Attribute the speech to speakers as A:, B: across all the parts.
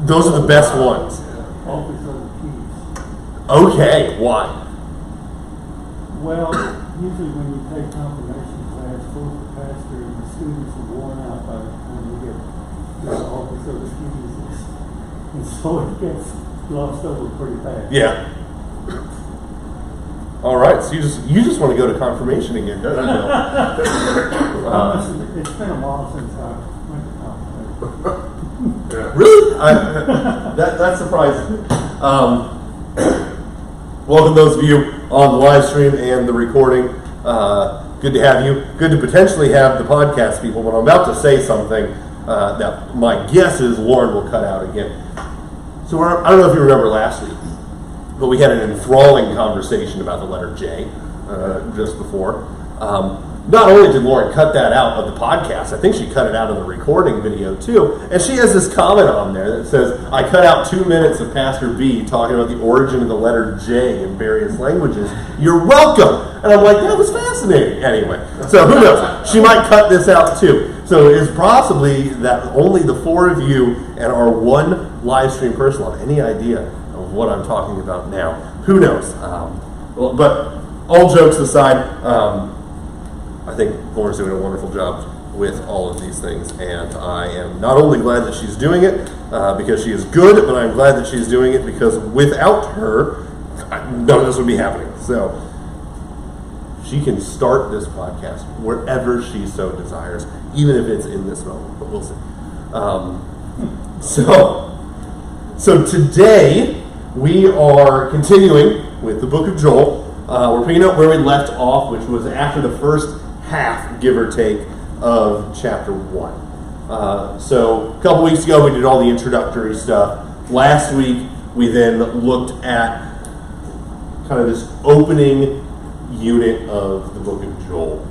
A: Those are the best ones.
B: Office of the Keys.
A: Okay, why?
B: Well, usually when you take confirmation class for the pastor, the students are worn out by the time you get to the Office of the Keys. And so it gets glossed over pretty fast.
A: Yeah. All right, so you just want to go to confirmation again, don't you?
B: It's been a while since I went to confirmation.
A: Really? That's surprising. Welcome those of you on the live stream and the recording. Good to have you. Good to potentially have the podcast people, but I'm about to say something that my guess is Lauren will cut out again. So I don't know if you remember last week, but we had an enthralling conversation about the letter J just before. Not only did Lauren cut that out of the podcast, I think she cut it out of the recording video too. And she has this comment on there that says, I cut out 2 minutes of Pastor B talking about the origin of the letter J in various languages. You're welcome. And I'm like, that was fascinating. Anyway, so who knows? She might cut this out too. So it's possibly that only the 4 of you and our one live stream person will have any idea of what I'm talking about now. Who knows? But all jokes aside, I think Lauren's doing a wonderful job with all of these things, and I am not only glad that she's doing it because she is good, but I'm glad that she's doing it because without her, none of this would be happening. So she can start this podcast wherever she so desires, even if it's in this moment, but we'll see. So today we are continuing with the book of Joel. We're picking up where we left off, which was after the first half, give or take, of chapter 1. So a couple weeks ago we did all the introductory stuff. Last week we then looked at kind of this opening unit of the book of Joel.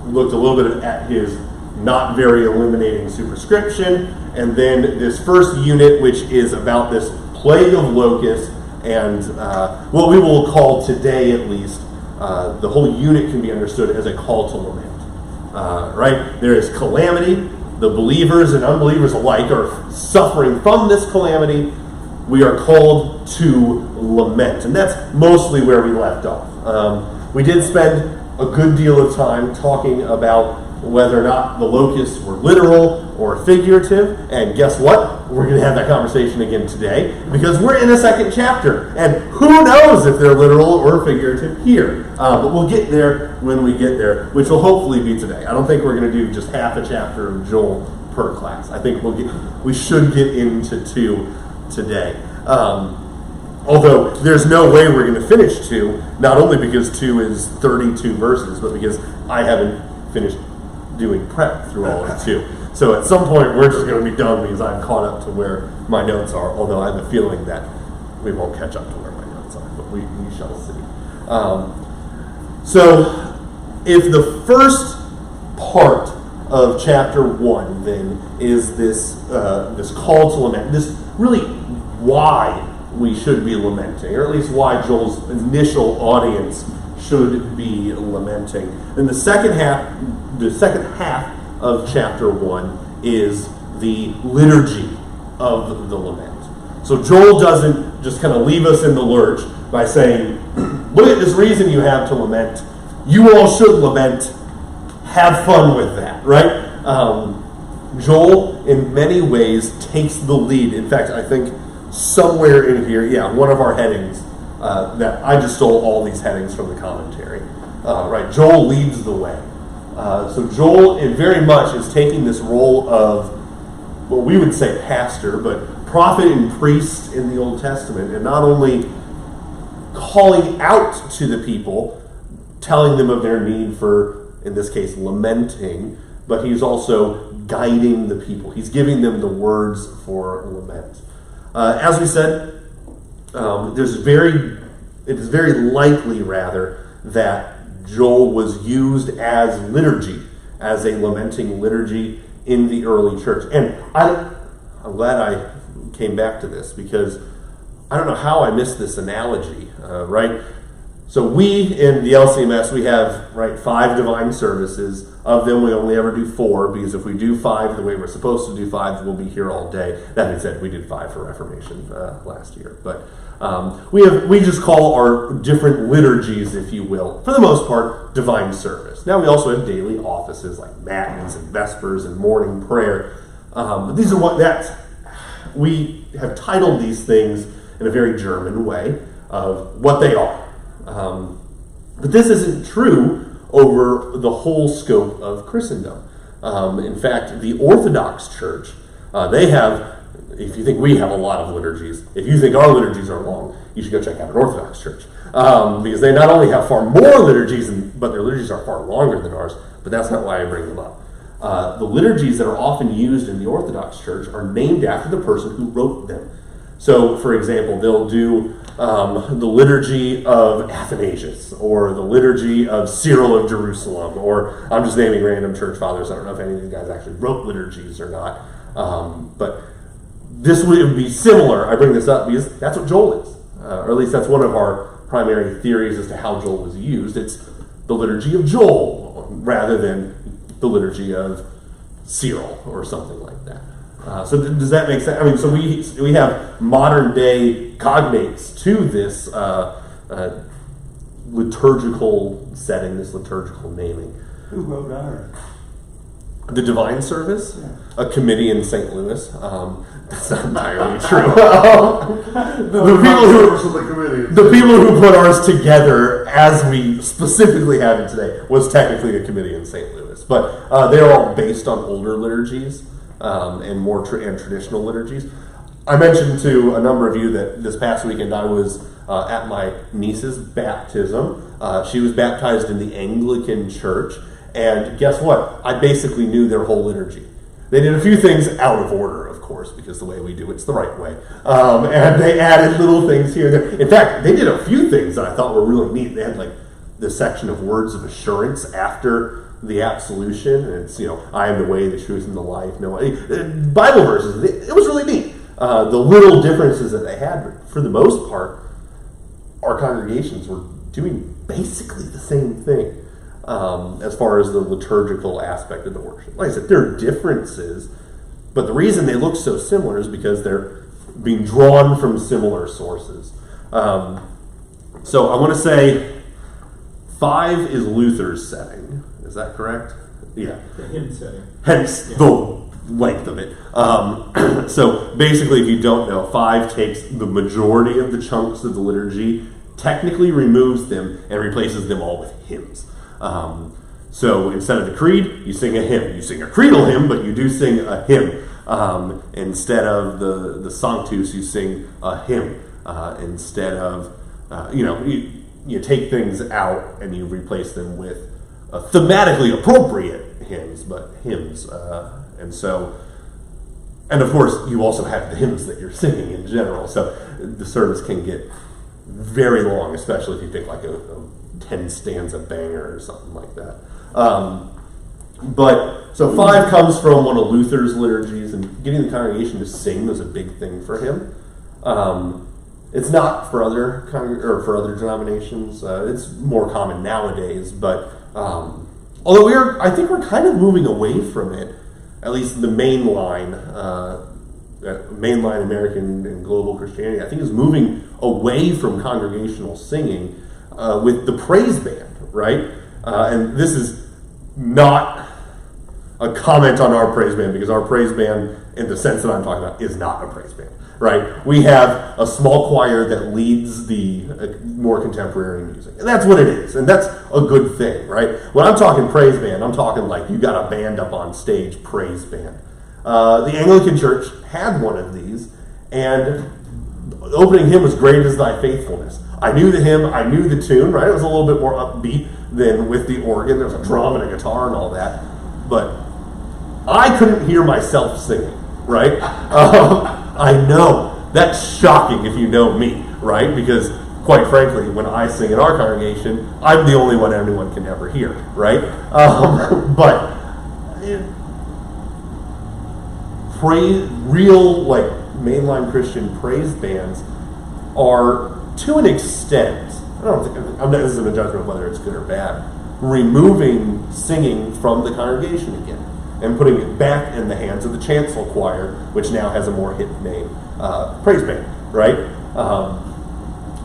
A: Looked a little bit at his not very illuminating superscription, and then this first unit, which is about this plague of locusts, and what we will call today at least, the whole unit can be understood as a call to lament. Right? There is calamity. The believers and unbelievers alike are suffering from this calamity. We are called to lament. And that's mostly where we left off. We did spend a good deal of time talking about whether or not the locusts were literal or figurative. And guess what? We're going to have that conversation again today because we're in a second chapter. And who knows if they're literal or figurative here. But we'll get there when we get there, which will hopefully be today. I don't think we're going to do just half a chapter of Joel per class. I think we should get into 2 today. Although there's no way we're going to finish 2, not only because 2 is 32 verses, but because I haven't finished doing prep through all of 2. So at some point we're just going to be done because I'm caught up to where my notes are, although I have a feeling that we won't catch up to where my notes are, but we shall see. So if the first part of chapter 1 then is this call to lament, this really why we should be lamenting, or at least why Joel's initial audience should be lamenting. Then the second half of chapter 1 is the liturgy of the lament. So Joel doesn't just kind of leave us in the lurch by saying, look at this reason you have to lament. You all should lament. Have fun with that, right? Joel, in many ways, takes the lead. In fact, I think somewhere in here, one of our headings, that I just stole all these headings from the commentary. Right, Joel leads the way. So Joel, very much, is taking this role of, well, we would say pastor, but prophet and priest in the Old Testament, and not only calling out to the people, telling them of their need for, in this case, lamenting, but he's also guiding the people. He's giving them the words for lament. As we said, it is very likely, rather, that Joel was used as liturgy, as a lamenting liturgy in the early church. And I'm glad I came back to this because I don't know how I missed this analogy, right? So we in the LCMS, we have 5 divine services. Of them, we only ever do 4, because if we do 5 the way we're supposed to do 5, we'll be here all day. That being said, we did 5 for Reformation last year. But we just call our different liturgies, if you will, for the most part, divine service. Now we also have daily offices like matins and vespers and morning prayer. But these are we have titled these things in a very German way of what they are. But this isn't true over the whole scope of Christendom. In fact, the Orthodox Church, they have, if you think we have a lot of liturgies, if you think our liturgies are long, you should go check out an Orthodox Church. Because they not only have far more liturgies, but their liturgies are far longer than ours, but that's not why I bring them up. The liturgies that are often used in the Orthodox Church are named after the person who wrote them. So, for example, they'll do the liturgy of Athanasius, or the liturgy of Cyril of Jerusalem, or I'm just naming random church fathers. I don't know if any of these guys actually wrote liturgies or not. But this would be similar. I bring this up because that's what Joel is. Or at least that's one of our primary theories as to how Joel was used. It's the liturgy of Joel, rather than the liturgy of Cyril, or something like that. So does that make sense? I mean, so we have modern day cognates to this liturgical setting, this liturgical naming.
B: Who wrote ours?
A: The Divine Service,
B: Yeah.
A: a committee in St. Louis. That's not entirely true. The people who put ours together, as we specifically have it today, was technically a committee in St. Louis. But they're all based on older liturgies and more traditional liturgies. I mentioned to a number of you that this past weekend I was at my niece's baptism. She was baptized in the Anglican Church. And guess what? I basically knew their whole liturgy. They did a few things out of order, of course, because the way we do it's the right way. And they added little things here and there. In fact, they did a few things that I thought were really neat. They had like the section of words of assurance after the absolution. And it's, I am the way, the truth, and the life. No, Bible verses. It was really neat. The little differences that they had, but for the most part, our congregations were doing basically the same thing. As far as the liturgical aspect of the worship. Like I said, there are differences, but the reason they look so similar is because they're being drawn from similar sources. So I want to say 5 is Luther's setting. Is that correct? Yeah.
C: The hymn setting.
A: Hence the length of it. So basically, if you don't know, 5 takes the majority of the chunks of the liturgy, technically removes them, and replaces them all with hymns. So instead of the creed, you sing a hymn. You sing a creedal hymn, but you do sing a hymn. Instead of the Sanctus, you sing a hymn. Instead of, you take things out and you replace them with thematically appropriate hymns, but hymns. And of course, you also have the hymns that you're singing in general. So the service can get very long, especially if you pick like a 10 stanza banger or something like that. So 5 comes from one of Luther's liturgies, and getting the congregation to sing was a big thing for him. It's not for other denominations. It's more common nowadays, but although I think we're kind of moving away from it. At least the mainline American and global Christianity, I think, is moving away from congregational singing with the praise band, right? And this is not a comment on our praise band, because our praise band, in the sense that I'm talking about, is not a praise band, right? We have a small choir that leads the more contemporary music, and that's what it is, and that's a good thing, right? When I'm talking praise band, I'm talking like you got a band up on stage, praise band. The Anglican Church had one of these, and the opening hymn was "Great is Thy Faithfulness." I knew the hymn, I knew the tune, right? It was a little bit more upbeat than with the organ. There was a drum and a guitar and all that, but I couldn't hear myself singing, right? I know that's shocking if you know me, right? Because quite frankly, when I sing in our congregation, I'm the only one anyone can ever hear, right? But real like mainline Christian praise bands are, to an extent, I don't think, I'm not, this isn't a judgment of whether it's good or bad, removing singing from the congregation again and putting it back in the hands of the chancel choir, which now has a more hip name, praise band, right?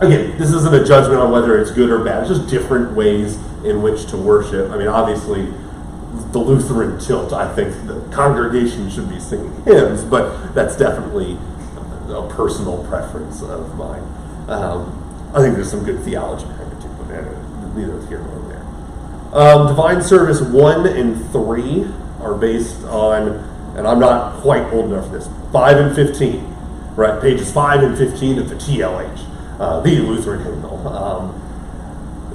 A: Again, this isn't a judgment on whether it's good or bad. It's just different ways in which to worship. I mean, obviously, the Lutheran tilt, I think the congregation should be singing hymns, but that's definitely a personal preference of mine. I think there's some good theology behind it too, but neither here nor there. Divine Service 1 and 3 are based on, and I'm not quite old enough for this, 5 and 15, right? Pages 5 and 15 of the TLH, the Lutheran hymnal.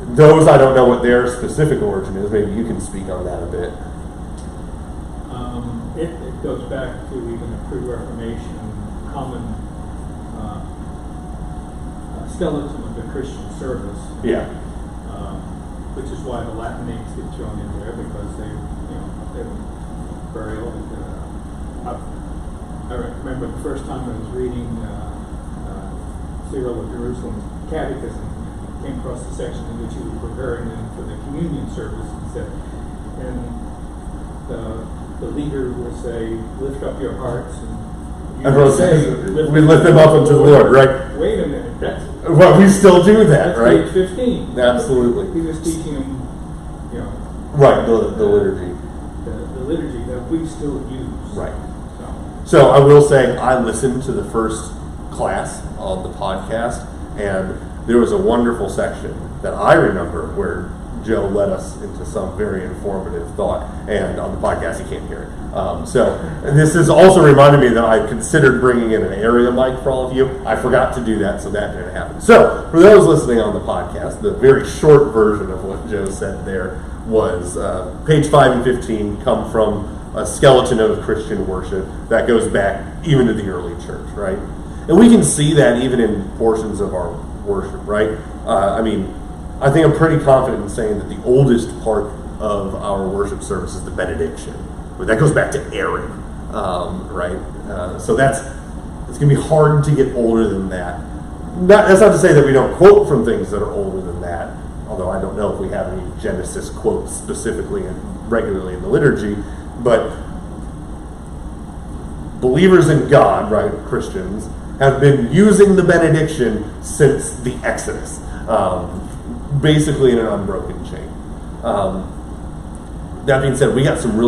A: Those, I don't know what their specific origin is. Maybe you can speak on that a bit.
C: It goes back to even a pre-Reformation common skeleton of the Christian service.
A: Yeah.
C: Which is why the Latin names get thrown in there, because they're very old. I remember the first time I was reading Cyril of Jerusalem's Catechism, came across the section in which he was preparing them for the communion service, and the leader would say, "Lift up your hearts," and
A: Everyone says, we lift them up unto the Lord, right?
C: Wait a minute, that's
A: Well, we still do that,
C: that's
A: right?
C: page 15.
A: Absolutely.
C: He was teaching them,
A: Right, the liturgy.
C: the liturgy that we still use.
A: Right.
C: So,
A: So I will say I listened to the first class on the podcast, and there was a wonderful section that I remember where Joe led us into some very informative thought, and on the podcast you can't hear it. And this has also reminded me that I considered bringing in an area mic for all of you. I forgot to do that, so that didn't happen. So for those listening on the podcast, the very short version of what Joe said there was page 5 and 15 come from a skeleton of Christian worship that goes back even to the early church, right? And we can see that even in portions of our worship, right? I think I'm pretty confident in saying that the oldest part of our worship service is the benediction. But that goes back to Aaron, right? So it's going to be hard to get older than that. That's not to say that we don't quote from things that are older than that, although I don't know if we have any Genesis quotes specifically and regularly in the liturgy, but believers in God, right, Christians, have been using the benediction since the Exodus, basically in an unbroken chain. That being said, we got some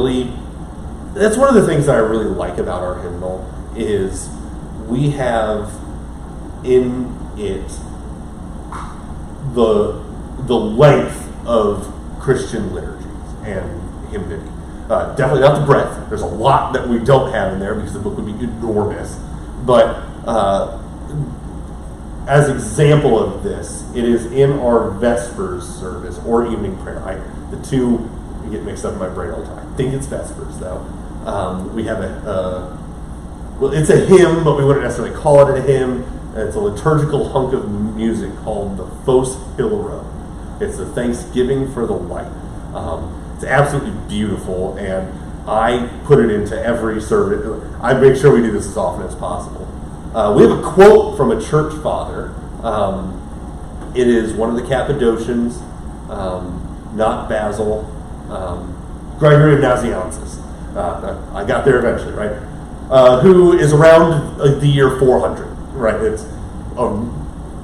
A: that's one of the things that I really like about our hymnal is we have in it the length of Christian liturgies and hymnody. Definitely not the breadth. There's a lot that we don't have in there because the book would be enormous. But as example of this, it is in our Vespers service or evening prayer. The two get mixed up in my brain all the time. I think it's Vespers though. We have it's a hymn, but we wouldn't necessarily call it a hymn. It's a liturgical hunk of music called the Phos Hilaron. It's a thanksgiving for the light. It's absolutely beautiful, and I put it into every service. I make sure we do this as often as possible. We have a quote from a church father. It is one of the Cappadocians, not Basil, Gregory of Nazianzus. I got there eventually, right? Who is around the year 400, right? It's a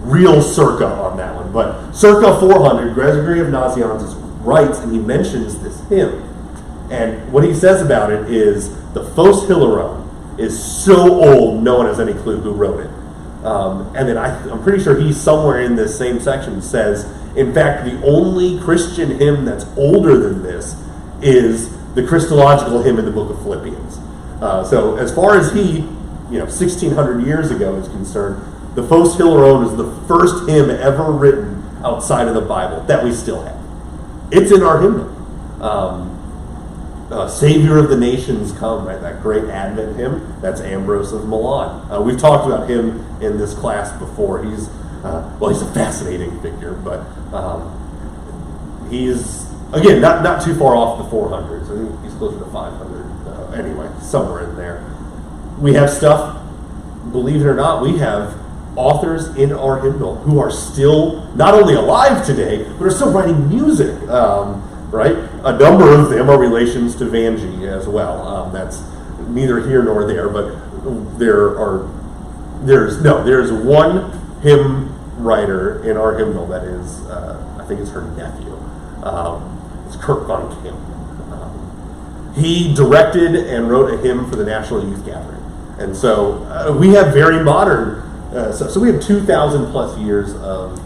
A: real circa on that one. But circa 400, Gregory of Nazianzus writes, and he mentions this hymn. And what he says about it is the Phos Hilaron is so old, no one has any clue who wrote it. And then I'm pretty sure he somewhere in this same section says, in fact, the only Christian hymn that's older than this is the Christological hymn in the book of Philippians. So as far as he, 1,600 years ago is concerned, the Phos Hilaron is the first hymn ever written outside of the Bible that we still have. It's in our hymnal. Savior of the Nations Come, right? That great Advent hymn. That's Ambrose of Milan. We've talked about him in this class before. He's a fascinating figure, but he's, again, not too far off the 400s. I think he's closer to 500. Anyway, somewhere in there. We have stuff, believe it or not, we have authors in our hymnal who are still not only alive today, but are still writing music, right? A number of them are relations to Vanjie as well. That's neither here nor there, but there's one hymn writer in our hymnal that is, I think it's her nephew. It's Kirk Von Camp. He directed and wrote a hymn for the National Youth Gathering. And so we have very modern, so we have 2,000 plus years of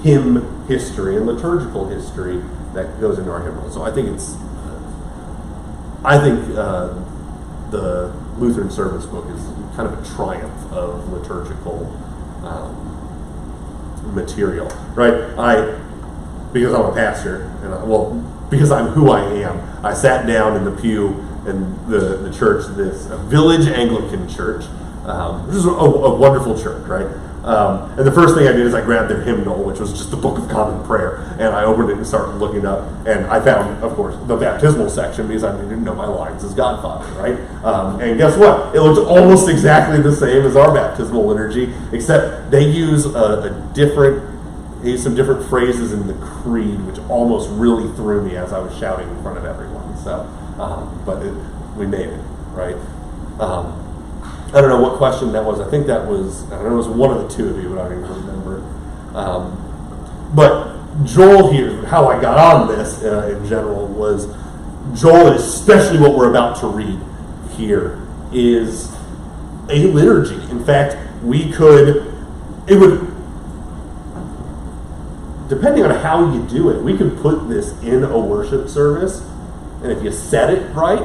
A: hymn history and liturgical history that goes into our hymnal. So I think the Lutheran Service Book is kind of a triumph of liturgical material, right? Because I'm a pastor, and because I'm who I am, I sat down in the pew in the church, this Village Anglican Church, which is a wonderful church, right? And the first thing I did is I grabbed their hymnal, which was just the Book of Common Prayer, and I opened it and started looking up, and I found, of course, the baptismal section because I didn't know my lines as Godfather, right? And guess what? It looks almost exactly the same as our baptismal liturgy, except they use some different phrases in the creed, which almost really threw me as I was shouting in front of everyone. So, but we made it, right? I don't know what question that was. I think that was, I don't know, it was one of the two of you, but I don't even remember. But Joel here, how I got on this in general was, Joel, especially what we're about to read here, is a liturgy. In fact, depending on how you do it, we could put this in a worship service, and if you said it right,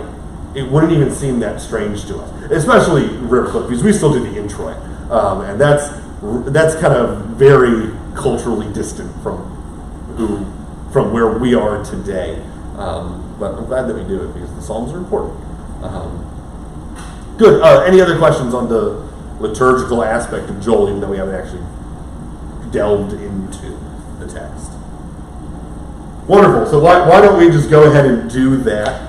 A: it wouldn't even seem that strange to us. Especially Rivercliff, because we still do the introit, and that's kind of very culturally distant from where we are today. But I'm glad that we do it because the Psalms are important. Good. Any other questions on the liturgical aspect of Joel, even though we haven't actually delved into the text? Wonderful. So why don't we just go ahead and do that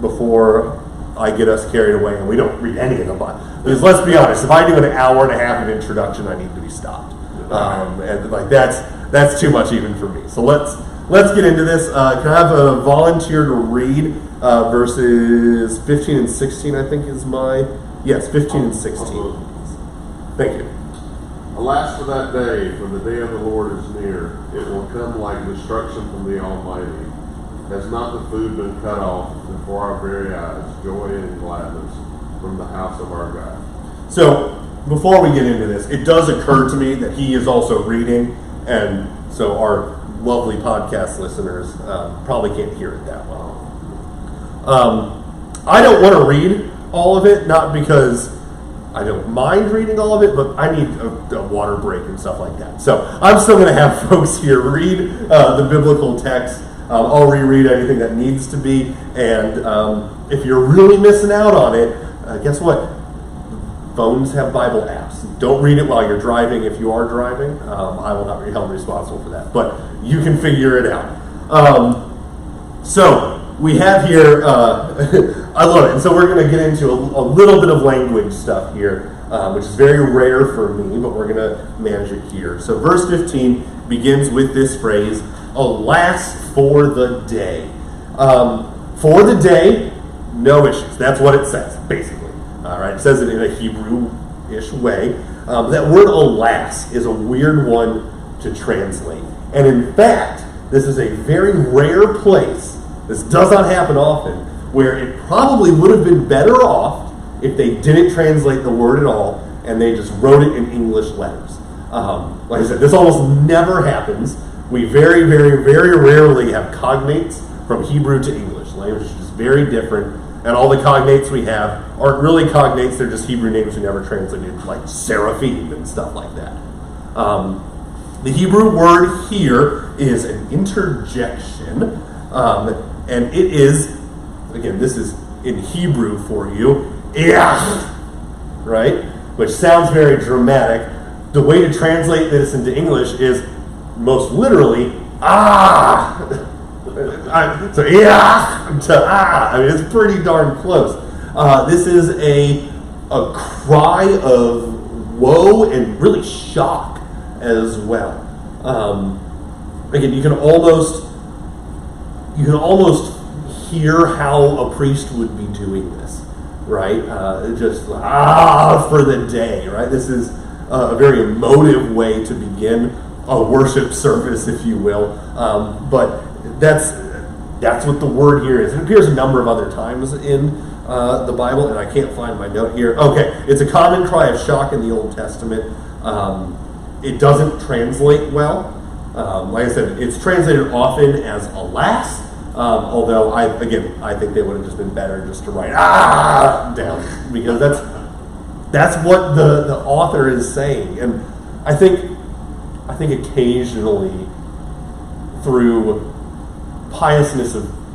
A: before I get us carried away and we don't read any of them. Because let's be honest, if I do an hour and a half of introduction, I need to be stopped. And like that's too much even for me. So let's get into this. Can I have a volunteer to read verses 15 and 16? I think is yes, 15 and 16. Thank you.
D: Alas for that day, for the day of the Lord is near. It will come like destruction from the Almighty. Has not the food been cut off before our very eyes, joy and gladness from the house of our God?
A: So, before we get into this, it does occur to me that he is also reading, and so our lovely podcast listeners probably can't hear it that well. I don't want to read all of it, not because I don't mind reading all of it, but I need a water break and stuff like that. So I'm still going to have folks here read the biblical text. I'll reread anything that needs to be, and if you're really missing out on it, guess what? Phones have Bible apps. Don't read it while you're driving if you are driving. I will not be held responsible for that, but you can figure it out. So we have here, I love it. And so we're going to get into a little bit of language stuff here, which is very rare for me, but we're going to manage it here. So verse 15 begins with this phrase, alas for the day. For the day, no issues. That's what it says, basically. All right, it says it in a Hebrew-ish way. That word alas is a weird one to translate. And in fact, this is a very rare place, this does not happen often, where it probably would have been better off if they didn't translate the word at all and they just wrote it in English letters. Like I said, this almost never happens. We very, very, very rarely have cognates from Hebrew to English. Language is just very different. And all the cognates we have aren't really cognates, they're just Hebrew names we never translated, like seraphim and stuff like that. The Hebrew word here is an interjection, and it is, again, this is in Hebrew for you, right? Which sounds very dramatic. The way to translate this into English is most literally, So to I mean, it's pretty darn close. This is a cry of woe and really shock as well. Again, you can almost hear how a priest would be doing this, right? Just for the day, right? This is a very emotive way to begin a worship service, if you will. But that's what the word here is. It appears a number of other times in the Bible, and I can't find my note here. Okay, it's a common cry of shock in the Old Testament. It doesn't translate well. Like I said, it's translated often as alas, although I think they would have just been better just to write down, because that's what the author is saying. And I think occasionally through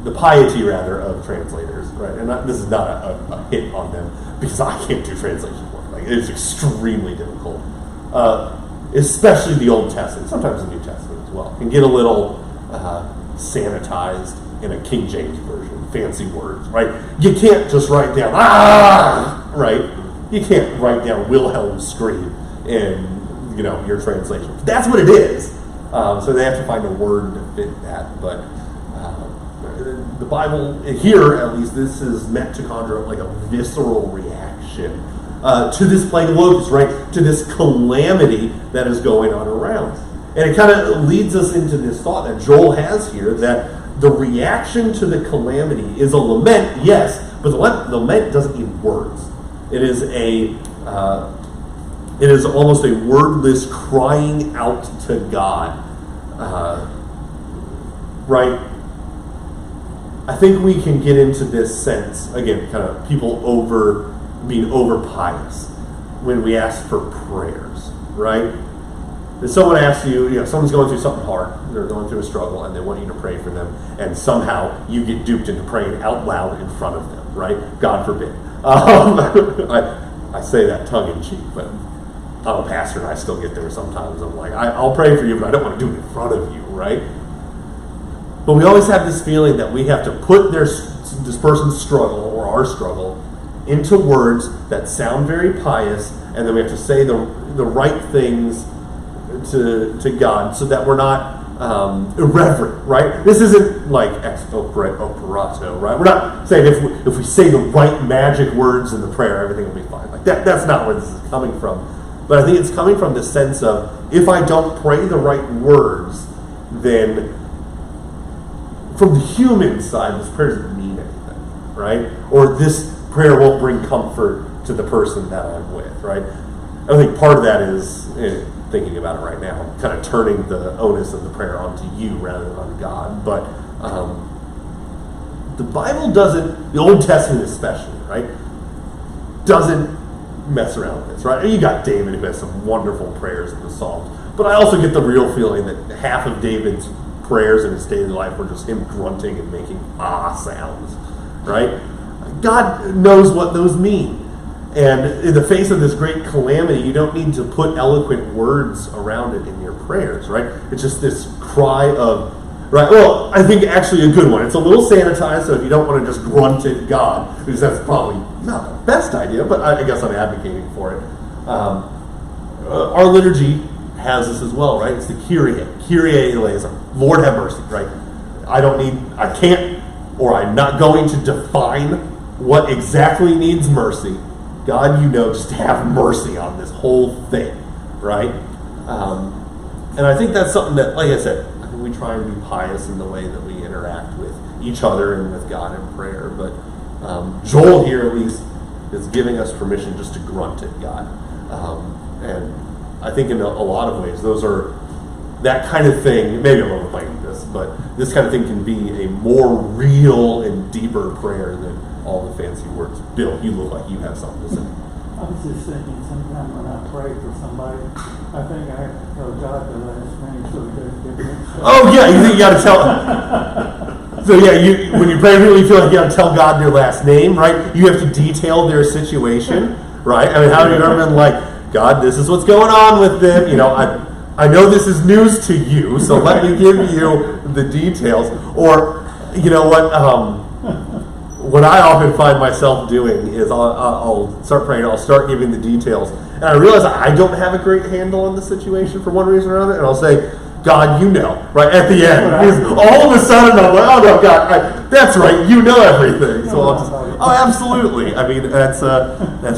A: the piety of translators, right? And this is not a hit on them, because I can't do translation work. Like, it is extremely difficult, especially the Old Testament. Sometimes the New Testament as well can get a little sanitized in a King James version. Fancy words, right? You can't just write down right? You can't write down Wilhelm's scream in your translation. That's what it is. So they have to find a word to fit that. But the Bible here, at least, this is meant to conjure up like a visceral reaction to this plague of locusts, right? To this calamity that is going on around. And it kind of leads us into this thought that Joel has here, that the reaction to the calamity is a lament, yes, but the lament doesn't need words. It is almost a wordless crying out to God, right? I think we can get into this sense, again, kind of people being over pious when we ask for prayers, right? If someone asks you, someone's going through something hard, they're going through a struggle, and they want you to pray for them, and somehow you get duped into praying out loud in front of them, right? God forbid. I say that tongue-in-cheek, but I'm a pastor, and I still get there sometimes. I'm like, I'll pray for you, but I don't want to do it in front of you, right? But we always have this feeling that we have to put this person's struggle, or our struggle, into words that sound very pious, and then we have to say the right things to God, so that we're not irreverent, right? This isn't like ex operato, right? We're not saying if we say the right magic words in the prayer, everything will be fine. Like that's not where this is coming from. But I think it's coming from the sense of, if I don't pray the right words, then from the human side, this prayer doesn't mean anything, right? Or this prayer won't bring comfort to the person that I'm with, right? I think part of that is, thinking about it right now, kind of turning the onus of the prayer onto you rather than on God. But the Bible doesn't, the Old Testament especially, right, doesn't mess around with this, right? You got David, who has some wonderful prayers in the Psalms, but I also get the real feeling that half of David's prayers in his daily life were just him grunting and making sounds, right? God knows what those mean. And in the face of this great calamity, you don't need to put eloquent words around it in your prayers, right? It's just this cry of, right? Well, I think actually a good one. It's a little sanitized, so if you don't want to just grunt at God, because that's probably not the best idea, but I guess I'm advocating for it. Our liturgy has this as well, right? It's the Kyrie eleison. Lord have mercy, right? I can't, or I'm not going to define what exactly needs mercy. God, just have mercy on this whole thing, right? And I think that's something that, like I said, I think we try and be pious in the way that we interact with each other and with God in prayer. But Joel here, at least, is giving us permission just to grunt at God. And I think in a lot of ways, that kind of thing, maybe I'm overplaying this, but this kind of thing can be a more real and deeper prayer than all the fancy words. Bill, you look like you have something to say.
B: I was just thinking, sometimes when I pray for somebody, I think I have to tell God the last name so he doesn't get mixed up.
A: Oh yeah, you think you got to tell. So yeah, when you pray, you feel like you got to tell God their last name, right? You have to detail their situation, right? I mean, how have you ever been like, God, this is what's going on with them? I know this is news to you, so let me give you the details. Or, you know what? what I often find myself doing is I'll start praying, I'll start giving the details, and I realize I don't have a great handle on the situation for one reason or another, and I'll say, God, you know, right at the end. Because all of a sudden I'm like, oh no, God, that's right, you know everything. So I'll just, oh, absolutely. I mean, that's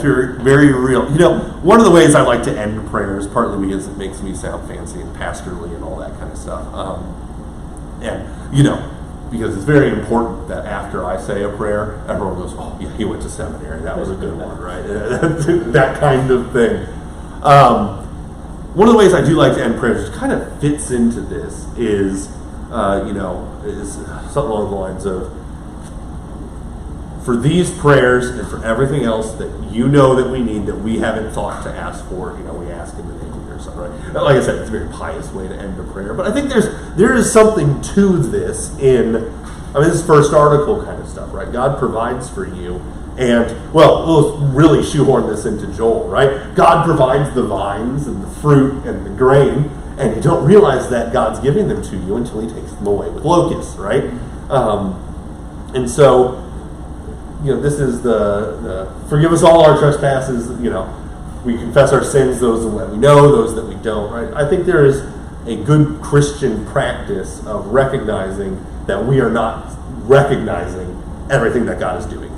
A: very, very real. You know, one of the ways I like to end prayers, partly because it makes me sound fancy and pastorly and all that kind of stuff, and you know, because it's very important that after I say a prayer, everyone goes, oh yeah, he went to seminary. That was a good one, right? That kind of thing. One of the ways I do like to end prayers, which kind of fits into this, is is something along the lines of, for these prayers and for everything else that you know that we need that we haven't thought to ask for, we ask in the name of your Son, right? Like I said, it's a very pious way to end a prayer, but I think there is something to this this is first article kind of stuff, right? God provides for you. And, well, we'll really shoehorn this into Joel, right? God provides the vines and the fruit and the grain, and you don't realize that God's giving them to you until he takes them away with locusts, right? And so, this is the forgive us all our trespasses, we confess our sins, those that we know, those that we don't, right? I think there is a good Christian practice of recognizing that we are not recognizing everything that God is doing.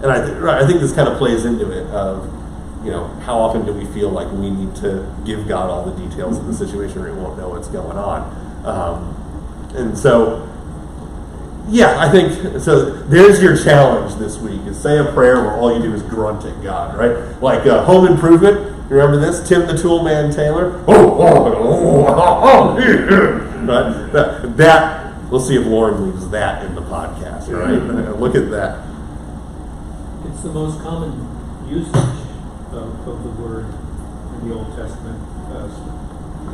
A: And I think this kind of plays into it of, how often do we feel like we need to give God all the details of the situation or he won't know what's going on. And so, yeah, I think, so there's your challenge this week, is say a prayer where all you do is grunt at God, right? Like Home Improvement, you remember this? Tim the Toolman Taylor? Right? That, we'll see if Lauren leaves that in the podcast, right? Look at that.
C: It's the most common usage of the word in the Old Testament.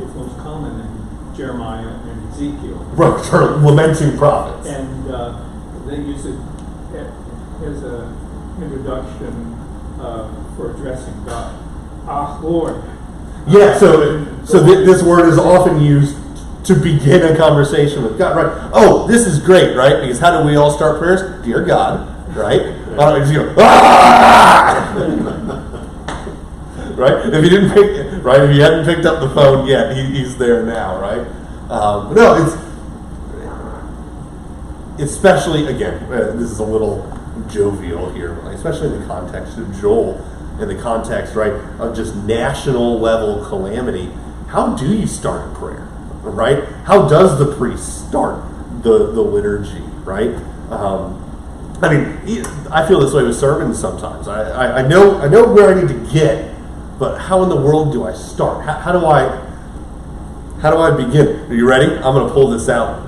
C: It's most common in Jeremiah and Ezekiel.
A: Right, for lamenting prophets.
C: And they use it as an introduction for addressing God. Ah, Lord.
A: Yeah, so this word is often used to begin a conversation with God, right? Oh, this is great, right? Because how do we all start prayers? Dear God, right? Just go, ah! Right? If you hadn't picked up the phone yet, he's there now, right? No, it's especially, again, this is a little jovial here, especially in the context of Joel, in the context, right, of just national level calamity. How do you start a prayer, right? How does the priest start the liturgy, right? I feel this way with sermons sometimes. I know where I need to get, but how in the world do I start? How do I begin? Are you ready? I'm going to pull this out.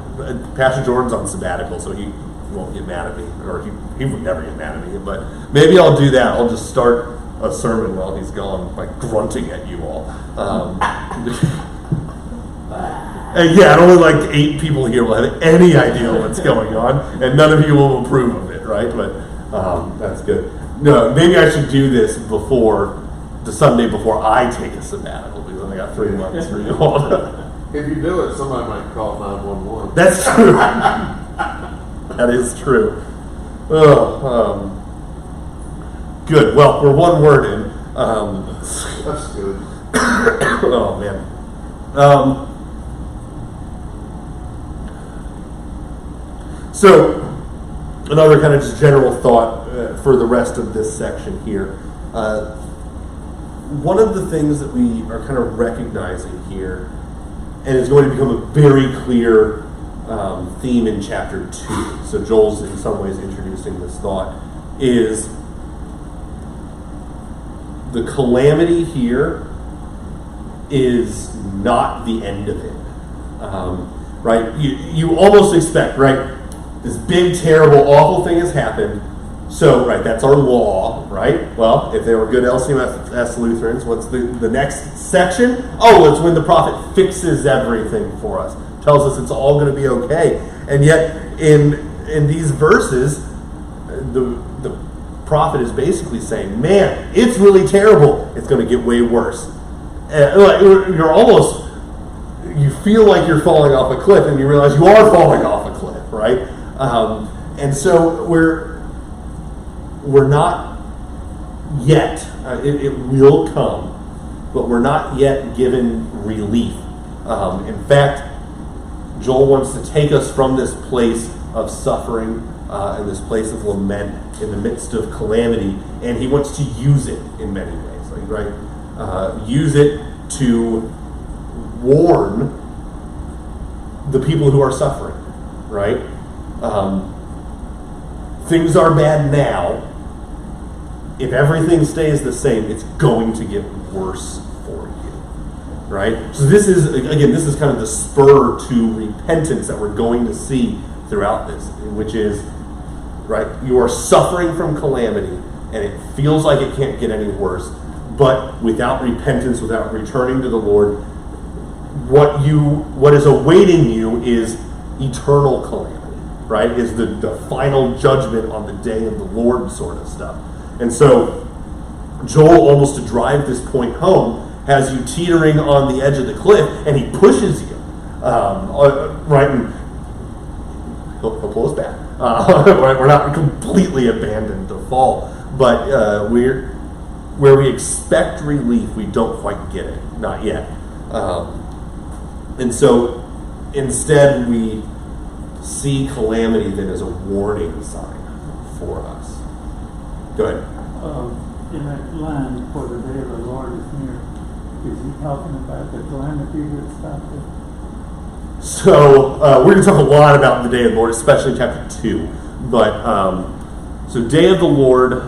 A: Pastor Jordan's on sabbatical, so he won't get mad at me, or he would never get mad at me. But maybe I'll do that. I'll just start a sermon while he's gone by grunting at you all. And yeah, only like 8 people here will have any idea what's going on, and none of you will approve of it, right? But that's good. No, maybe I should do this before the Sunday before I take a sabbatical, because I got 3 months for you all.
D: If you do it, somebody might call 911.
A: That's true. That is true. Good. Well, we're one word in.
D: That's good.
A: Oh man. So, another kind of just general thought for the rest of this section here. One of the things that we are kind of recognizing here, and is going to become a very clear theme in chapter 2, so Joel's in some ways introducing this thought, is the calamity here is not the end of it. Right? You almost expect, right? This big, terrible, awful thing has happened. So, right, that's our law, right? Well, if they were good LCMS Lutherans, what's the next section? Oh, it's when the prophet fixes everything for us. Tells us it's all going to be okay. And yet, in these verses, the prophet is basically saying, man, it's really terrible. It's going to get way worse. You feel like you're falling off a cliff, and you realize you are falling off a cliff, right? And so we're not yet, it will come, but we're not yet given relief. In fact, Joel wants to take us from this place of suffering and this place of lament in the midst of calamity, and he wants to use it in many ways, use it to warn the people who are suffering, right? Things are bad now. If everything stays the same, it's going to get worse for you, right? So this is kind of the spur to repentance that we're going to see throughout this, which is, right, you are suffering from calamity, and it feels like it can't get any worse, but without repentance, without returning to the Lord, what is awaiting you is eternal calamity, right? Is the final judgment on the day of the Lord sort of stuff. And so Joel, almost to drive this point home, has you teetering on the edge of the cliff, and he pushes you, right? And he'll pull us back. We're not completely abandoned to fall, but where we expect relief, we don't quite get it, not yet. And so instead, we see calamity then as a warning sign for us. Go ahead.
B: In that line, for the day of the Lord is near, is he talking about the calamity that's stopped it?
A: So we're going to talk a lot about the day of the Lord, especially in chapter 2. But so day of the Lord,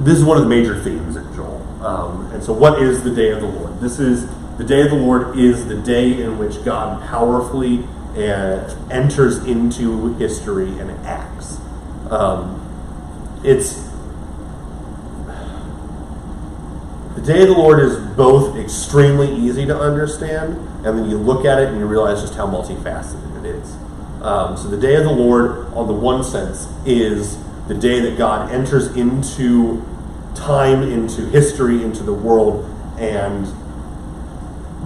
A: this is one of the major themes in Joel. And so what is the day of the Lord? The day of the Lord is the day in which God powerfully enters into history and acts. The day of the Lord is both extremely easy to understand, and then you look at it and you realize just how multifaceted it is. So the day of the Lord, on the one sense, is the day that God enters into time, into history, into the world, and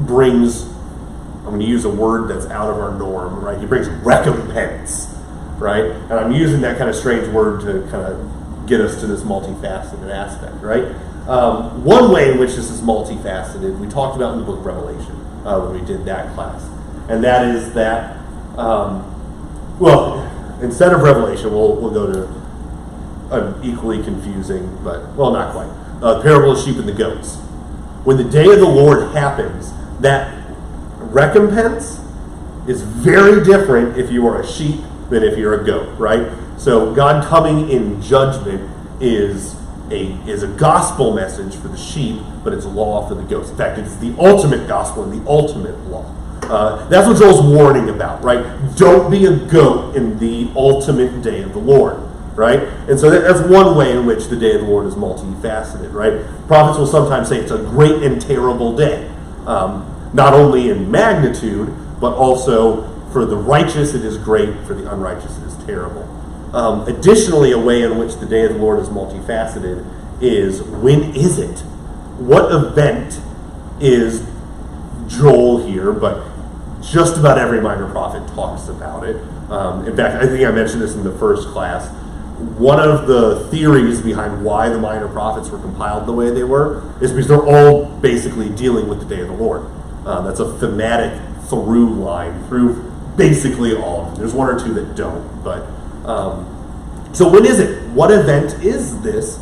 A: brings, I'm going to use a word that's out of our norm, right? He brings recompense, right? And I'm using that kind of strange word to kind of get us to this multifaceted aspect, right? One way in which this is multifaceted, we talked about in the book of Revelation when we did that class. And that is that, instead of Revelation, we'll go to an equally confusing, but, not quite, parable of sheep and the goats. When the day of the Lord happens, that recompense is very different if you are a sheep than if you're a goat, right? So God coming in judgment is a gospel message for the sheep, but it's law for the goats. In fact, it's the ultimate gospel and the ultimate law. That's what Joel's warning about, right? Don't be a goat in the ultimate day of the Lord, right? And so that's one way in which the day of the Lord is multifaceted, right? Prophets will sometimes say it's a great and terrible day, not only in magnitude, but also for the righteous it is great, for the unrighteous it is terrible. Additionally, a way in which the day of the Lord is multifaceted is, when is it? What event is Joel here, but just about every minor prophet talks about it. In fact, I think I mentioned this in the first class. One of the theories behind why the minor prophets were compiled the way they were is because they're all basically dealing with the day of the Lord. That's a thematic through line through basically all of them. There's one or two that don't, but so when is it? What event is this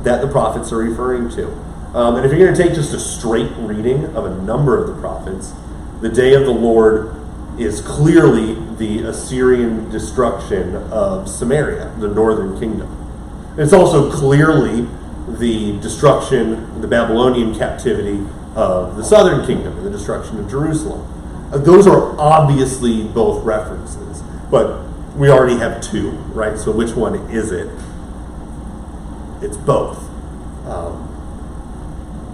A: that the prophets are referring to? And if you're going to take just a straight reading of a number of the prophets, the day of the Lord is clearly the Assyrian destruction of Samaria, the northern kingdom. It's also clearly the destruction, the Babylonian captivity of the southern kingdom and the destruction of Jerusalem. Those are obviously both references, but we already have two, right? So which one is it? It's both.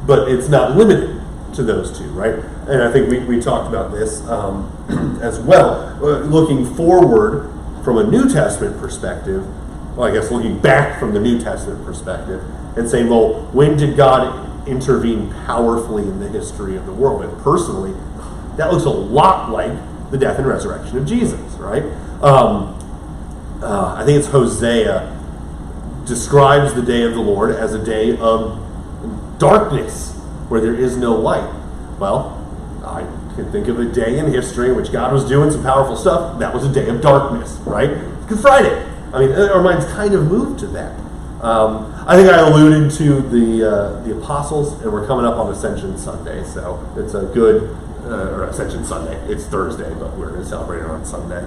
A: But it's not limited to those two, right? And I think we talked about this as well. Looking forward from a New Testament perspective, well, I guess looking back from the New Testament perspective and saying, well, when did God intervene powerfully in the history of the world? And personally, that looks a lot like the death and resurrection of Jesus, right? I think it's Hosea, describes the day of the Lord as a day of darkness where there is no light. Well, I can think of a day in history in which God was doing some powerful stuff. That was a day of darkness, right? Good Friday. I mean, our minds kind of moved to that. I think I alluded to the apostles, and we're coming up on Ascension Sunday, so it's a good, or Ascension Sunday. It's Thursday, but we're going to celebrate it on Sunday.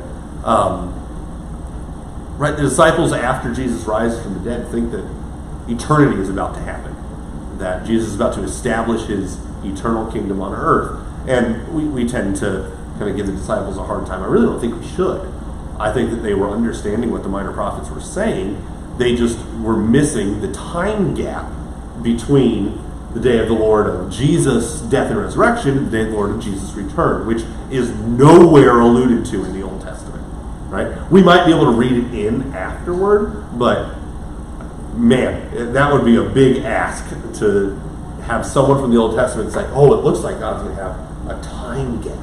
A: Right, the disciples, after Jesus rises from the dead, think that eternity is about to happen, that Jesus is about to establish his eternal kingdom on earth. And we tend to kind of give the disciples a hard time. I really don't think we should. I think that they were understanding what the minor prophets were saying. They just were missing the time gap between the day of the Lord of Jesus' death and resurrection and the day of the Lord of Jesus' return, which is nowhere alluded to in the Old Testament. Right? We might be able to read it in afterward, but man, that would be a big ask to have someone from the Old Testament say, "Oh, it looks like God's going to have a time gap."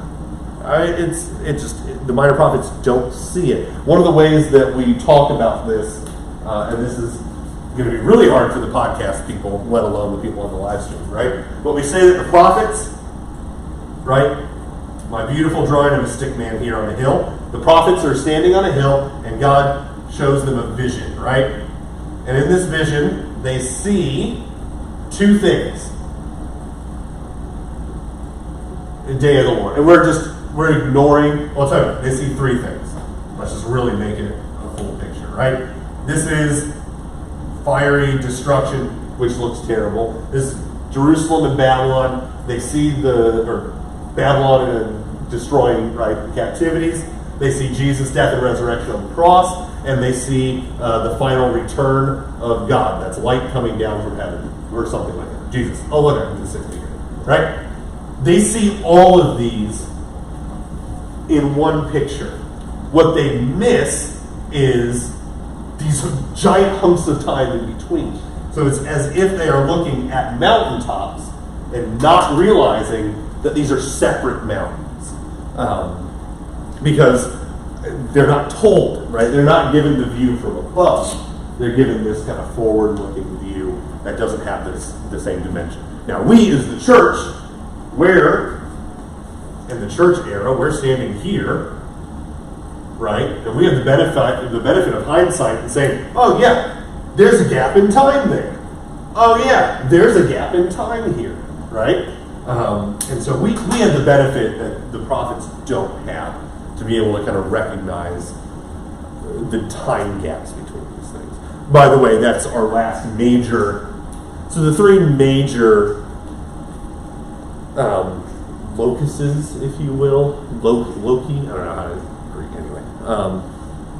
A: The minor prophets don't see it. One of the ways that we talk about this, and this is going to be really hard for the podcast people, let alone the people on the live stream, right? But we say that the prophets, right? My beautiful drawing of a stick man here on a hill. The prophets are standing on a hill, and God shows them a vision, right? And in this vision, they see two things. The day of the Lord. And we're ignoring, well, sorry, they see three things. Let's just really make it a full picture, right? This is fiery destruction, which looks terrible. This is Jerusalem and Babylon. They see Babylon and destroying, right, captivities. They see Jesus' death and resurrection on the cross, and they see the final return of God. That's light coming down from heaven, or something like that. Jesus. Oh, look at the 6th year, right? They see all of these in one picture. What they miss is these giant hunks of time in between. So it's as if they are looking at mountaintops and not realizing that these are separate mountains. Because they're not told, right? They're not given the view from above. They're given this kind of forward-looking view that doesn't have the same dimension. Now, we as the church, we're in the church era, we're standing here, right? And we have the benefit of hindsight and saying, oh yeah, there's a gap in time there. Oh yeah, there's a gap in time here, right? And so we have the benefit that the prophets don't have, to be able to kind of recognize the time gaps between these things. By the way, that's our last major. So the three major locuses, if you will, Loki, I don't know how to Greek anyway,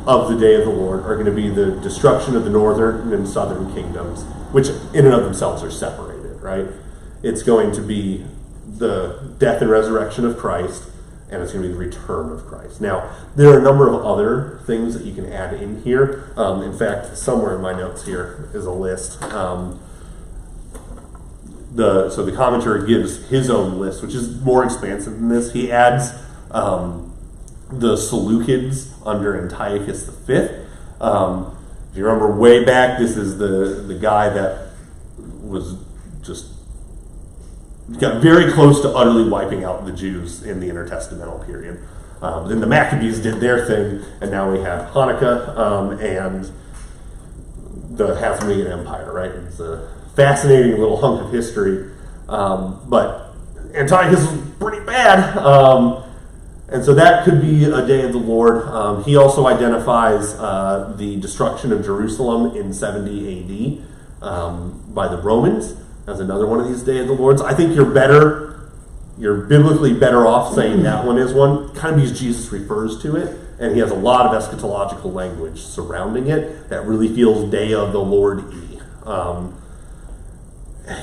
A: of the day of the Lord are going to be the destruction of the northern and southern kingdoms, which in and of themselves are separated, right? It's going to be the death and resurrection of Christ, and it's going to be the return of Christ. Now, there are a number of other things that you can add in here. In fact, somewhere in my notes here is a list. So the commentator gives his own list, which is more expansive than this. He adds the Seleucids under Antiochus V. If you remember way back, this is the guy that was just got very close to utterly wiping out the Jews in the intertestamental period. Then the Maccabees did their thing, and now we have Hanukkah and the Hasmonean Empire, right? It's a fascinating little hunk of history, but Antiochus was pretty bad, and so that could be a day of the Lord. He also identifies the destruction of Jerusalem in 70 AD by the Romans as another one of these day of the Lords. I think you're biblically better off saying that one is one, kind of because Jesus refers to it, and he has a lot of eschatological language surrounding it that really feels day of the Lord-y.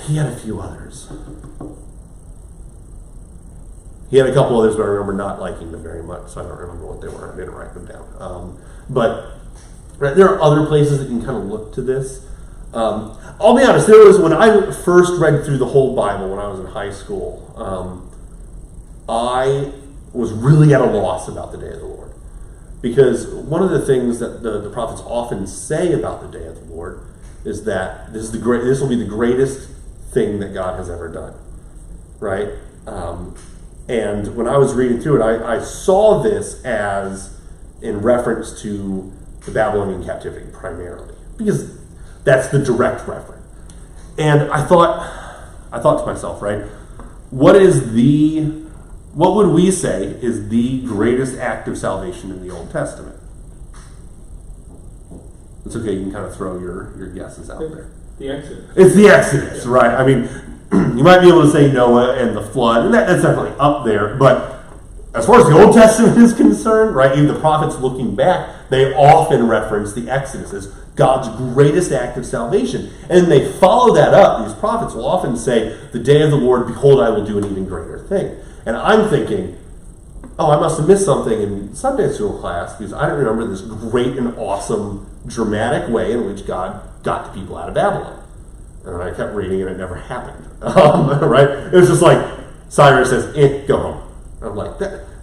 A: He had a few others. He had a couple others, but I remember not liking them very much, so I don't remember what they were. I didn't write them down. But there are other places that you can kind of look to this. I'll be honest, when I first read through the whole Bible when I was in high school, I was really at a loss about the day of the Lord. Because one of the things that the prophets often say about the day of the Lord is that this will be the greatest thing that God has ever done, right? And when I was reading through it, I saw this as in reference to the Babylonian captivity primarily, because that's the direct reference. And I thought to myself, right, what would we say is the greatest act of salvation in the Old Testament? It's okay, you can kind of throw your guesses out there.
C: The Exodus.
A: It's the Exodus, right? I mean, you might be able to say Noah and the flood, and that's definitely up there, but as far as the Old Testament is concerned, right, even the prophets looking back, they often reference the Exodus as God's greatest act of salvation. And they follow that up. These prophets will often say, the day of the Lord, behold, I will do an even greater thing. And I'm thinking, oh, I must have missed something in Sunday school class, because I don't remember this great and awesome, dramatic way in which God got the people out of Babylon. And I kept reading and it never happened. Right? It was just like, Cyrus says, go home. And I'm like,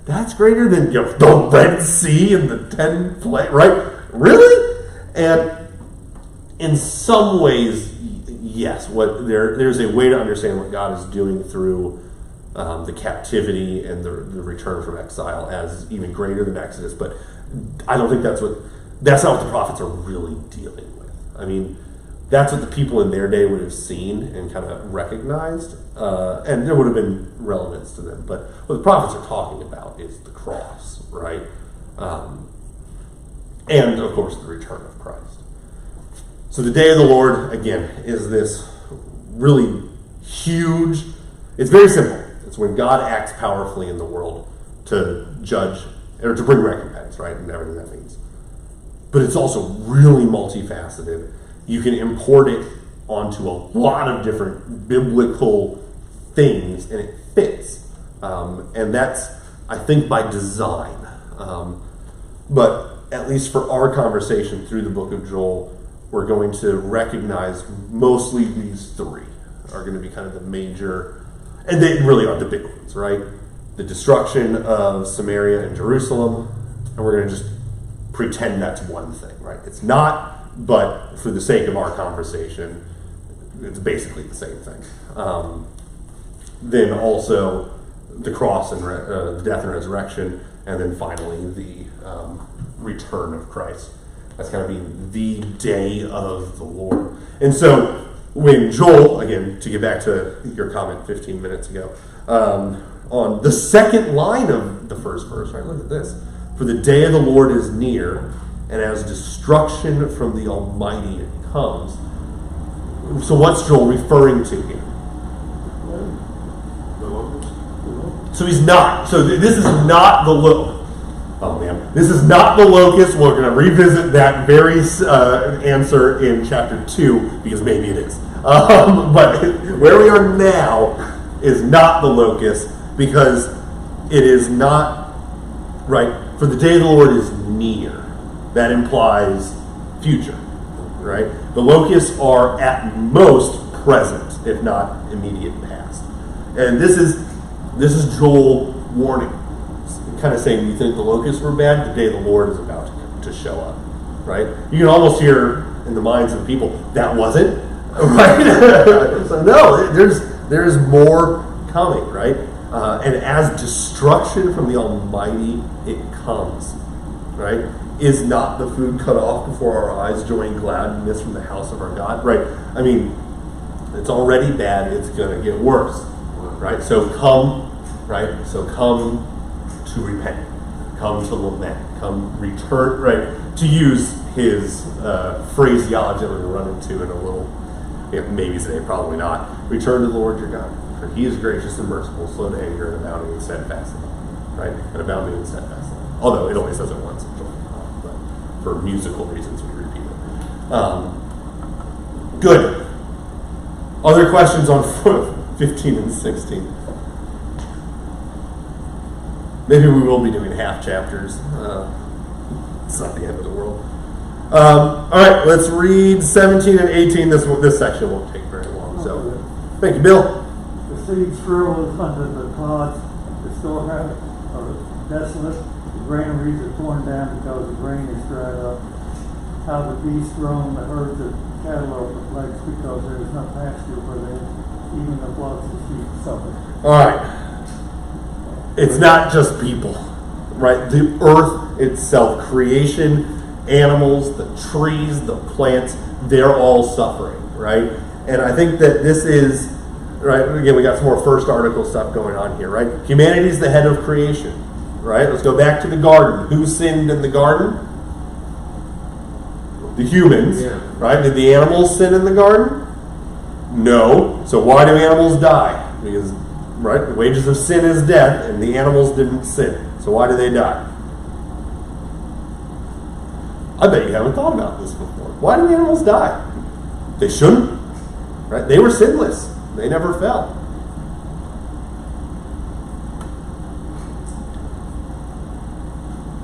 A: that's greater than the Red Sea and the 10 plagues, right? Really? And in some ways, yes, there's a way to understand what God is doing through the captivity and the return from exile as even greater than Exodus, but I don't think that's not what the prophets are really dealing with. I mean, that's what the people in their day would have seen and kind of recognized, and there would have been relevance to them. But what the prophets are talking about is the cross, right? And, of course, the return of Christ. So the day of the Lord, again, is this really huge, it's very simple. It's when God acts powerfully in the world to judge, or to bring recompense, right, and everything that means. But it's also really multifaceted. You can import it onto a lot of different biblical things, and it fits. And that's, I think, by design. But at least for our conversation through the book of Joel, we're going to recognize mostly these three are going to be kind of the major, and they really are the big ones, right? The destruction of Samaria and Jerusalem, and we're going to just pretend that's one thing, right? It's not, but for the sake of our conversation, it's basically the same thing. Then also the cross and the death and resurrection, and then finally the return of Christ. That's going to be the day of the Lord. And so when Joel, again, to get back to your comment 15 minutes ago, on the second line of the first verse, right? Look at this. For the day of the Lord is near, and as destruction from the Almighty it comes. So what's Joel referring to here? So he's not. So this is not the this is not the locust. We're going to revisit that very answer in chapter 2, because maybe it is. But where we are now is not the locust, because it is not, right? For the day of the Lord is near. That implies future, right? The locusts are at most present, if not immediate past. And this is Joel warning, kind of saying, you think the locusts were bad? The day of the Lord is about to show up, right? You can almost hear in the minds of people, that wasn't, right? So no, there's more coming, right? And as destruction from the Almighty, it comes, right? Is not the food cut off before our eyes, joy and gladness from the house of our God, right? I mean, it's already bad, it's going to get worse, right? So come, right? So come to repent, come to lament, come return, right? To use his phraseology that we're going to run into in a little, maybe today, probably not. Return to the Lord your God, for he is gracious and merciful, slow to anger, and abounding in steadfast love, right? And abounding in steadfast love. Although it only says it once, but for musical reasons we repeat it. Good. Other questions on 15 and 16? Maybe we will be doing half chapters. It's not the end of the world. All right, let's read 17 and 18. This section won't take very long. So, thank you, Bill.
B: The seed scribbled under the clods, the storehouse are desolate, the granaries are torn down because the grain is dried up, how the beasts roam, the herds of cattle are perplexed because there is no pasture for them, even the flocks of sheep suffer.
A: All right. It's not just people, right? The earth itself, creation, animals, the trees, the plants, they're all suffering, right? And I think that this is, right, again, we got some more first article stuff going on here, right? Humanity is the head of creation, right? Let's go back to the garden. Who sinned in the garden? The humans,
D: Yeah.
A: right? Did the animals sin in the garden? No. So why do animals die? Because, right, the wages of sin is death, and the animals didn't sin. So why do they die? I bet you haven't thought about this before. Why do animals die? They shouldn't, right? They were sinless. They never fell.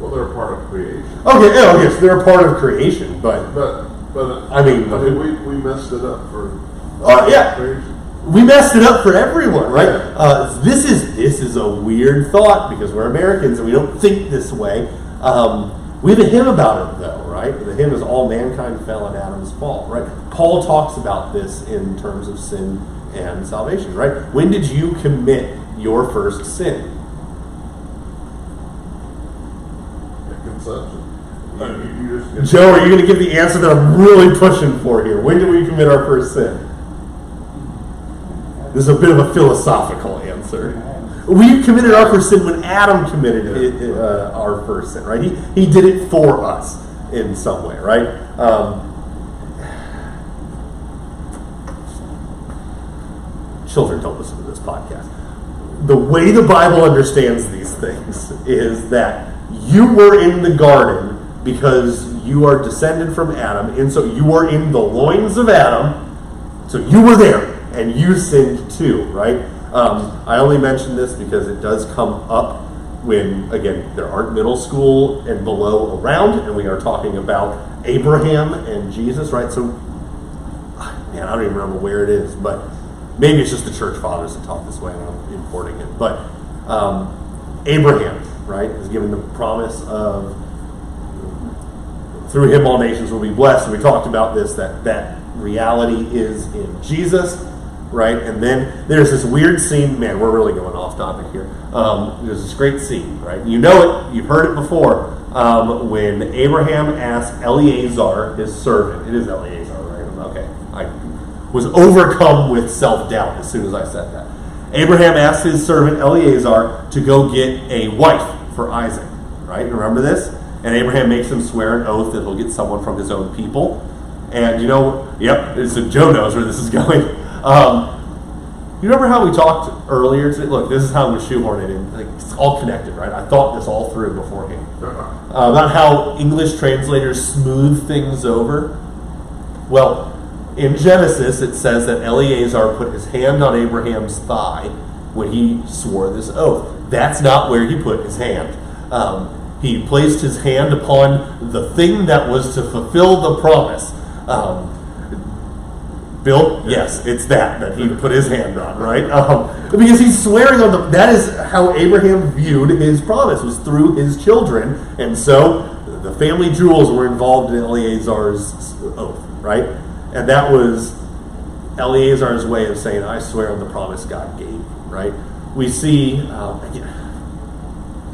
D: Well, they're a part of creation.
A: Okay, yeah, yes, they're a part of creation, but
D: But
A: I mean,
D: we messed it up for
A: yeah.
D: creation.
A: We messed it up for everyone, right?
D: Yeah.
A: This is a weird thought because we're Americans and we don't think this way. We have a hymn about it, though, right? The hymn is "All mankind fell in Adam's fall," right? Paul talks about this in terms of sin and salvation, right? When did you commit your first sin?
D: At conception. You just
A: Joe, are you going to give the answer that I'm really pushing for here? When did we commit our first sin? This is a bit of a philosophical answer. We committed our first sin when Adam committed our first sin, right? He did it for us in some way, right? Children don't listen to this podcast. The way the Bible understands these things is that you were in the garden because you are descended from Adam, and so you were in the loins of Adam, so you were there, and you sinned too, right? I only mention this because it does come up when, again, there aren't middle school and below around, and we are talking about Abraham and Jesus, right? So, man, I don't even remember where it is, but maybe it's just the church fathers that taught this way, and I'm importing it. But Abraham, right, is given the promise of through him all nations will be blessed. And we talked about this, that reality is in Jesus, right? And then there's this weird scene. Man, we're really going off topic here. There's this great scene, right? You know it. You've heard it before. When Abraham asked Eleazar, his servant. It is Eleazar, right? Okay. I was overcome with self-doubt as soon as I said that. Abraham asked his servant Eleazar to go get a wife for Isaac, right? Remember this? And Abraham makes him swear an oath that he'll get someone from his own people. And you know, yep, so Joe knows where this is going. You remember how we talked earlier? Look, this is how I'm going to shoehorn it in. Like, it's all connected, right? I thought this all through beforehand. About how English translators smooth things over. Well, in Genesis, it says that Eleazar put his hand on Abraham's thigh when he swore this oath. That's not where he put his hand. He placed his hand upon the thing that was to fulfill the promise. Bill, yes, it's that he put his hand on, right? Because he's swearing on that is how Abraham viewed his promise, was through his children. And so the family jewels were involved in Eleazar's oath, right? And that was Eleazar's way of saying, I swear on the promise God gave, right? We see, again,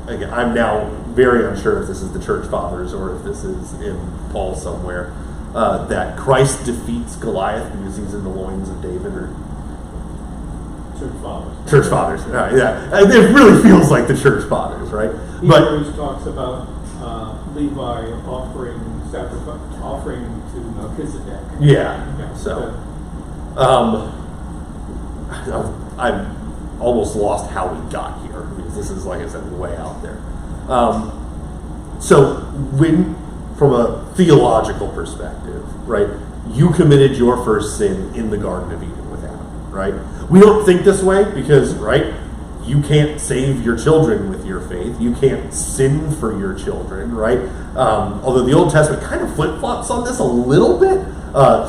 A: I'm now very unsure if this is the church fathers or if this is in Paul somewhere, that Christ defeats Goliath because he's in the loins of David, or
C: Church fathers.
A: church fathers. Yeah, it really feels like the church fathers, right?
C: Hebrews talks about Levi offering to Melchizedek.
A: Yeah. So, I've almost lost how we got here because this is, like I said, way out there. So, when, from a theological perspective, right, you committed your first sin in the Garden of Eden with Adam, right? We don't think this way because, right, you can't save your children with your faith. You can't sin for your children, right? Although the Old Testament kind of flip-flops on this a little bit.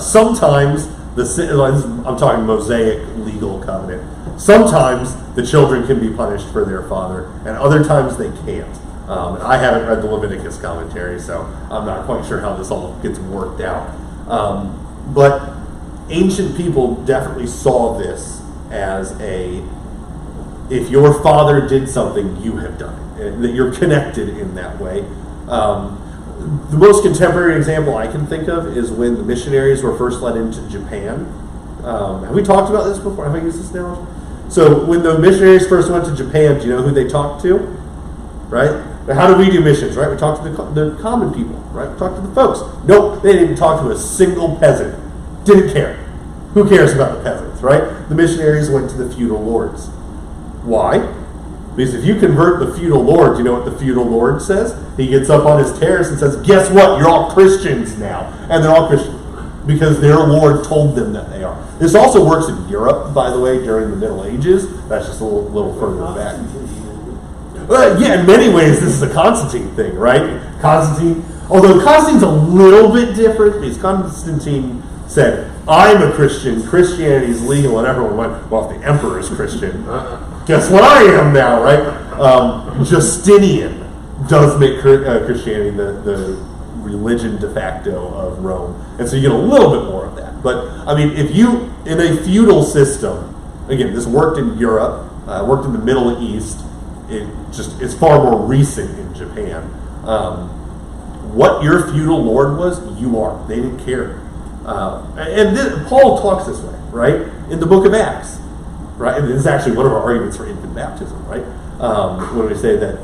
A: Sometimes the sin, I'm talking Mosaic legal covenant. Sometimes the children can be punished for their father, and other times they can't. I haven't read the Leviticus commentary, so I'm not quite sure how this all gets worked out. But ancient people definitely saw this as if your father did something, you have done it. That you're connected in that way. The most contemporary example I can think of is when the missionaries were first led into Japan. Have we talked about this before? Have I used this analogy? So when the missionaries first went to Japan, do you know who they talked to? Right? How do we do missions, right? We talk to the common people, right? We talk to the folks. Nope, they didn't even talk to a single peasant. Didn't care. Who cares about the peasants, right? The missionaries went to the feudal lords. Why? Because if you convert the feudal lord, do you know what the feudal lord says? He gets up on his terrace and says, guess what? You're all Christians now. And they're all Christians because their lord told them that they are. This also works in Europe, by the way, during the Middle Ages. That's just a little further back. Yeah, in many ways, this is a Constantine thing, right? Although Constantine's a little bit different, because Constantine said, I'm a Christian, Christianity is legal, and everyone went, well, if the emperor is Christian, guess what I am now, right? Justinian does make Christianity the religion de facto of Rome, and so you get a little bit more of that. But, I mean, if you, in a feudal system, again, this worked in Europe, worked in the Middle East, it's far more recent in Japan. What your feudal lord was, you are. They didn't care. Paul talks this way, right? In the book of Acts, right? And this is actually one of our arguments for infant baptism, right? When we say that,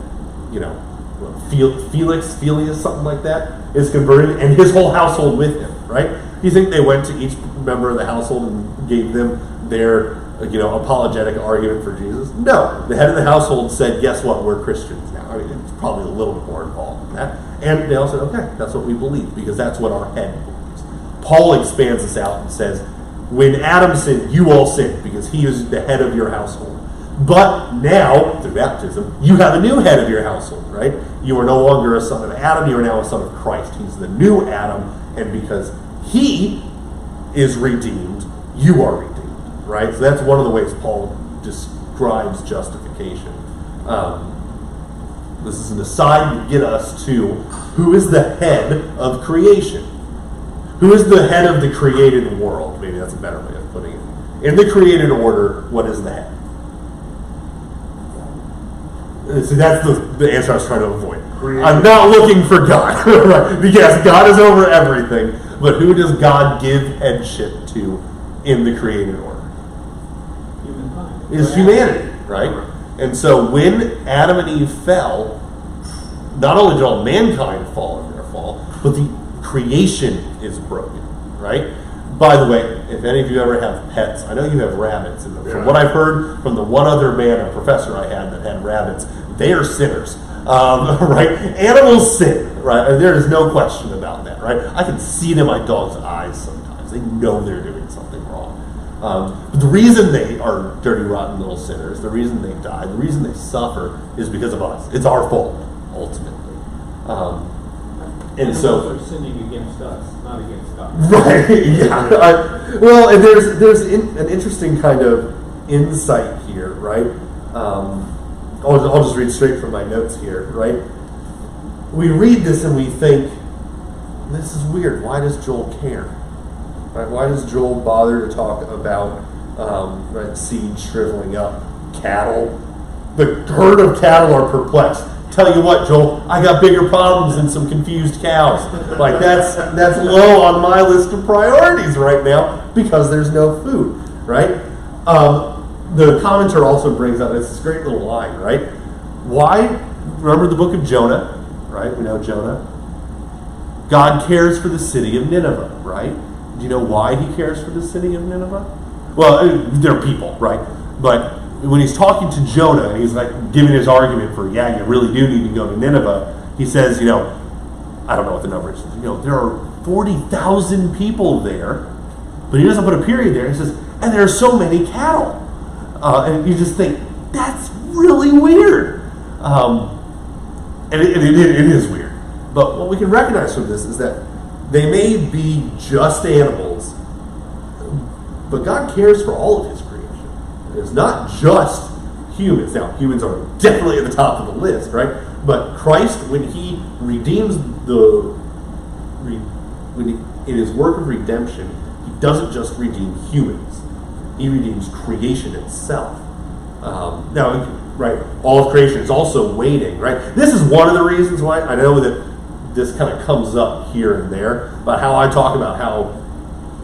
A: Felius, something like that, is converted, and his whole household with him, right? Do you think they went to each member of the household and gave them their apologetic argument for Jesus? No. The head of the household said, guess what? We're Christians now. I mean, it's probably a little bit more involved than that. And they all said, okay, that's what we believe, because that's what our head believes. Paul expands this out and says, when Adam sinned, you all sinned, because he is the head of your household. But now, through baptism, you have a new head of your household, right? You are no longer a son of Adam, you are now a son of Christ. He's the new Adam, and because he is redeemed, you are redeemed. Right? So that's one of the ways Paul describes justification. This is an aside to get us to who is the head of creation. Who is the head of the created world? Maybe that's a better way of putting it. In the created order, what is the head? So that's the answer I was trying to avoid. I'm not looking for God. Right? Yes, God is over everything, but who does God give headship to in the created order? Is humanity, right? And so when Adam and Eve fell, not only did all mankind fall in their fall, but the creation is broken, right? By the way, if any of you ever have pets, I know you have rabbits, and from what I've heard from the one other man, a professor I had that had rabbits, they are sinners, right? Animals sin, right? And there is no question about that, right? I can see it in my dog's eyes sometimes. They know they're doing something wrong. But the reason they are dirty, rotten little sinners, the reason they die, the reason they suffer is because of us. It's our fault, ultimately. And so
C: they're sinning against us, not against God.
A: Right? Yeah. Well, and there's an interesting kind of insight here, right? I'll just read straight from my notes here, right? We read this and we think, this is weird. Why does Joel care? Right? Why does Joel bother to talk about seed shriveling up, cattle? The herd of cattle are perplexed. Tell you what, Joel, I got bigger problems than some confused cows. Like that's low on my list of priorities right now because there's no food, right? The commentator also brings up this great little line, right? Why? Remember the book of Jonah, right? We know Jonah. God cares for the city of Nineveh, right? Do you know why he cares for the city of Nineveh? Well, they're people, right? But when he's talking to Jonah, and he's like giving his argument for, yeah, you really do need to go to Nineveh, he says, I don't know what the number is. There are 40,000 people there, but he doesn't put a period there. He says, and there are so many cattle. And you just think, that's really weird. And it is weird. But what we can recognize from this is that they may be just animals, but God cares for all of his creation. It's not just humans. Now, humans are definitely at the top of the list, right? But Christ, when he redeems in his work of redemption, he doesn't just redeem humans. He redeems creation itself. Now, right, all of creation is also waiting, right? This is one of the reasons why I know that this kind of comes up here and there, about how I talk about how,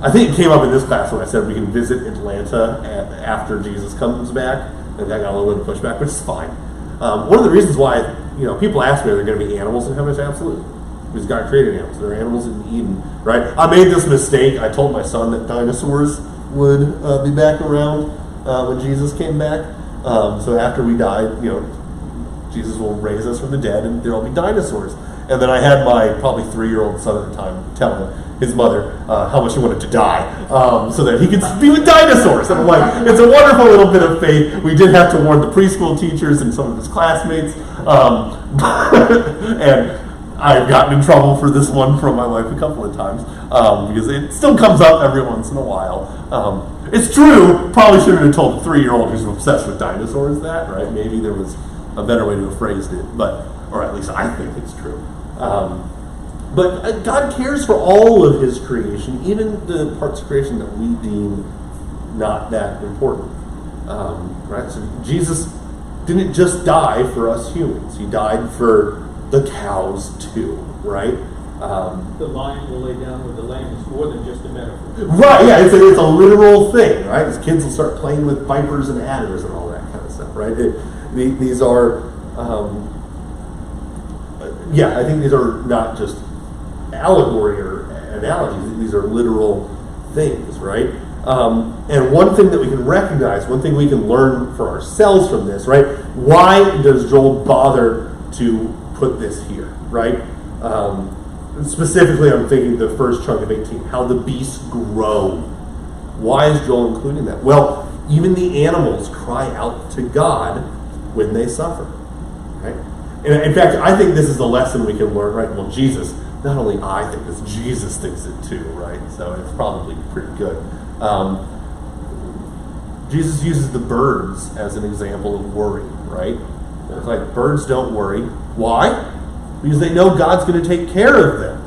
A: I think it came up in this class when I said we can visit Atlanta after Jesus comes back, and I got a little bit of pushback, which is fine. One of the reasons why, people ask me, are there going to be animals in heaven? I say, absolutely. Because God created animals. There are animals in Eden, right? I made this mistake. I told my son that dinosaurs would be back around when Jesus came back. So after we die, Jesus will raise us from the dead, and there will be dinosaurs. And then I had my probably 3-year-old son at the time tell his mother how much he wanted to die, so that he could be with dinosaurs. And I'm like, it's a wonderful little bit of faith. We did have to warn the preschool teachers and some of his classmates, and I've gotten in trouble for this one from my wife a couple of times, because it still comes up every once in a while. It's true, probably shouldn't have told a 3-year-old who's obsessed with dinosaurs that, right? Maybe there was a better way to have phrased it, or at least I think it's true. But God cares for all of his creation, even the parts of creation that we deem not that important. Right? So Jesus didn't just die for us humans. He died for the cows too, right?
C: The lion will lay down with the lamb is more than just a metaphor.
A: Right, yeah, it's a literal thing, right? His kids will start playing with vipers and adders and all that kind of stuff, right? These are, I think these are not just allegory or analogies. These are literal things, right? And one thing that we can recognize, one thing we can learn for ourselves from this, right? Why does Joel bother to put this here, right? Specifically, I'm thinking the first chunk of 18, how the beasts grow. Why is Joel including that? Well, even the animals cry out to God when they suffer, right? And in fact, I think this is the lesson we can learn, right? Well, Jesus, not only I think this, Jesus thinks it too, right? So it's probably pretty good. Jesus uses the birds as an example of worry, right? It's like birds don't worry. Why? Because they know God's going to take care of them.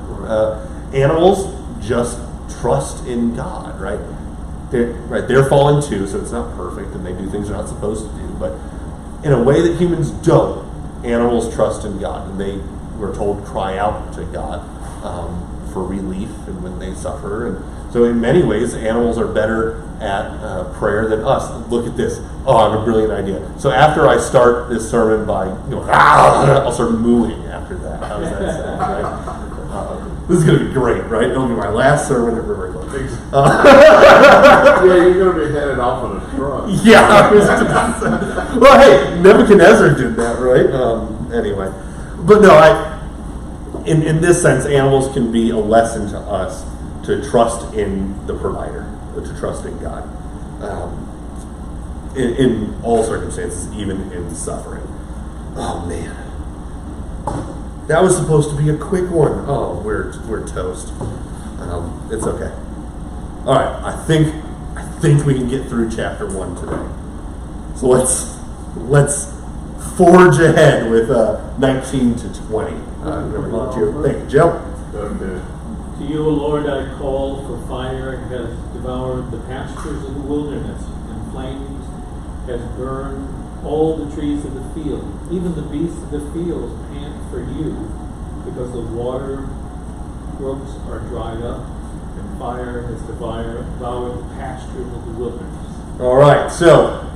A: Animals just trust in God, right? They're fallen too, so it's not perfect, and they do things they're not supposed to do. But in a way that humans don't, animals trust in God, and they were told cry out to God for relief and when they suffer. And so in many ways, animals are better at prayer than us. Look at this. Oh, I have a brilliant idea. So after I start this sermon by I'll start mooing after that. How does that sound, right? This is going to be great, right? It'll be my last sermon at River Club.
D: Yeah, you're going to be headed off in a truck.
A: Yeah. Well, hey, Nebuchadnezzar did that, right? Anyway. But no, in this sense, animals can be a lesson to us to trust in the provider, to trust in God. In all circumstances, even in suffering. Oh, man. That was supposed to be a quick one. Oh, we're toast. It's okay. All right, I think we can get through chapter 1 today. So let's forge ahead with 19 to 20. Thank you, Joe.
D: Okay.
C: To you, O Lord, I call, for fire has devoured the pastures of the wilderness, and flames has burned all the trees of the field. Even the beasts of the field pant for you, because the water brooks are dried up, and fire has devoured the pastures of the wilderness.
A: All right, so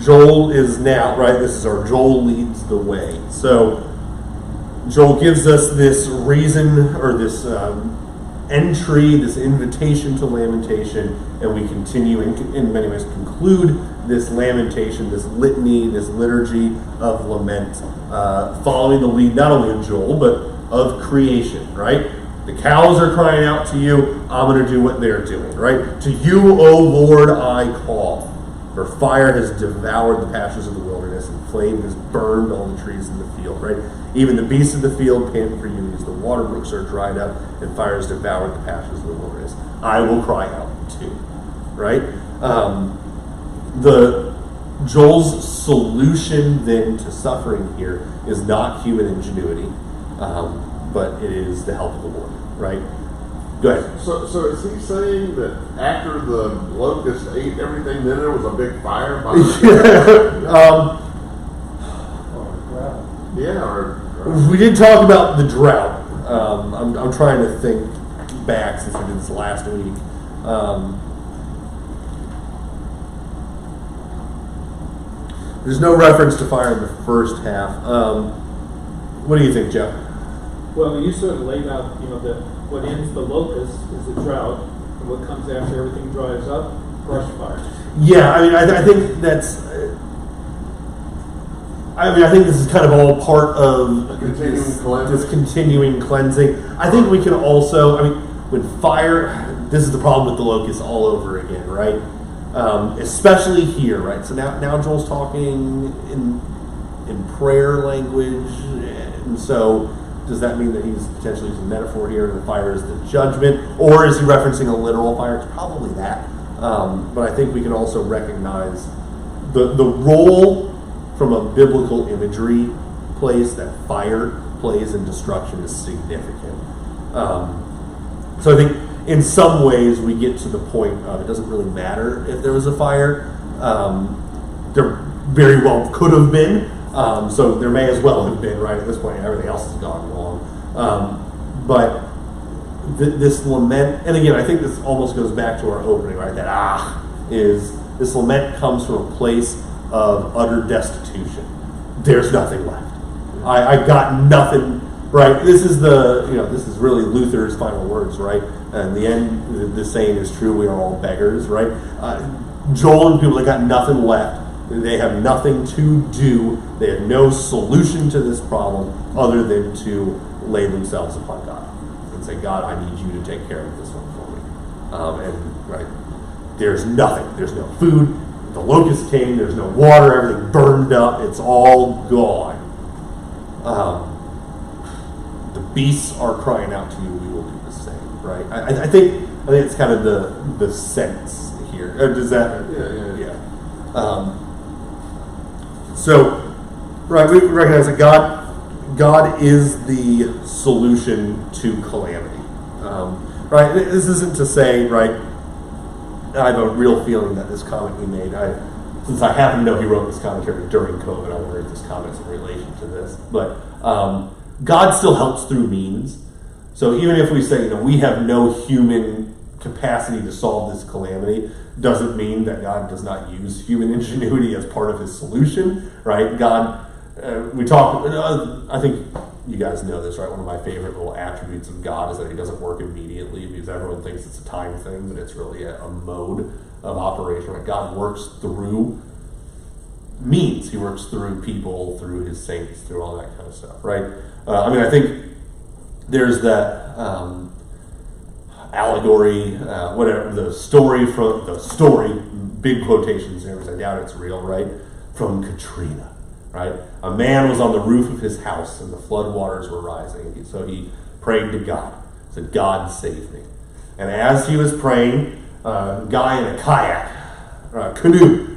A: Joel is now, right, this is our Joel leads the way. So Joel gives us this reason, or this entry, this invitation to lamentation, and we continue, in many ways, conclude this lamentation, this litany, this liturgy of lament, following the lead not only of Joel, but of creation, right? The cows are crying out to you, I'm going to do what they're doing, right? To you, O Lord, I call. For fire has devoured the pastures of the wilderness, and flame has burned all the trees in the field, right? Even the beasts of the field pant for you, as the water brooks are dried up, and fire has devoured the pastures of the wilderness. I will cry out too, right? Joel's solution then to suffering here is not human ingenuity, but it is the help of the Lord, right? Go ahead.
D: So is he saying that after the locust ate everything, then there was a big fire?
A: We did talk about the drought. I'm trying to think back since we did this last week. There's no reference to fire in the first half. What do you think, Joe?
C: Well, you sort of laid out, that what ends the locust is the drought, and what comes after everything dries up, brush fire.
A: Yeah, I think that's. I think this is kind of all part of this continuing cleansing. I think we can also, when fire, this is the problem with the locust all over again, right? Especially here, right? So now Joel's talking in prayer language, and so does that mean that he's potentially using a metaphor here, and the fire is the judgment, or is he referencing a literal fire? It's probably that. But I think we can also recognize the role from a biblical imagery place that fire plays in destruction is significant. So I think in some ways we get to the point of it doesn't really matter if there was a fire. There very well could have been. So there may as well have been, right, at this point. Everything else has gone wrong. But this lament, and again, I think this almost goes back to our opening, right? This lament comes from a place of utter destitution. There's nothing left. I got nothing, right? This is this is really Luther's final words, right? And in the end, the saying is true, we are all beggars, right? Joel and people, they got nothing left. They have nothing to do. They have no solution to this problem other than to lay themselves upon God and say, God, I need you to take care of this one for me. And right, there's nothing. There's no food. The locust came. There's no water. Everything burned up. It's all gone. The beasts are crying out to you. We will do the same. Right? I think it's kind of the sense here. Does that? Yeah. So, right, we recognize that God is the solution to calamity. Right? This isn't to say, right, I have a real feeling that this comment he made, since I happen to know he wrote this commentary during COVID, I wonder if this comment's in relation to this. But God still helps through means. So even if we say, we have no human capacity to solve this calamity, doesn't mean that God does not use human ingenuity as part of his solution, right? God, I think you guys know this, right? One of my favorite little attributes of God is that he doesn't work immediately, because everyone thinks it's a time thing, but it's really a mode of operation, right? God works through means. He works through people, through his saints, through all that kind of stuff, right? I think there's that allegory, whatever, the story, big quotations there, because I doubt it's real, right? From Katrina, right? A man was on the roof of his house and the flood waters were rising. So he prayed to God, said, God save me. And as he was praying, a guy in a canoe,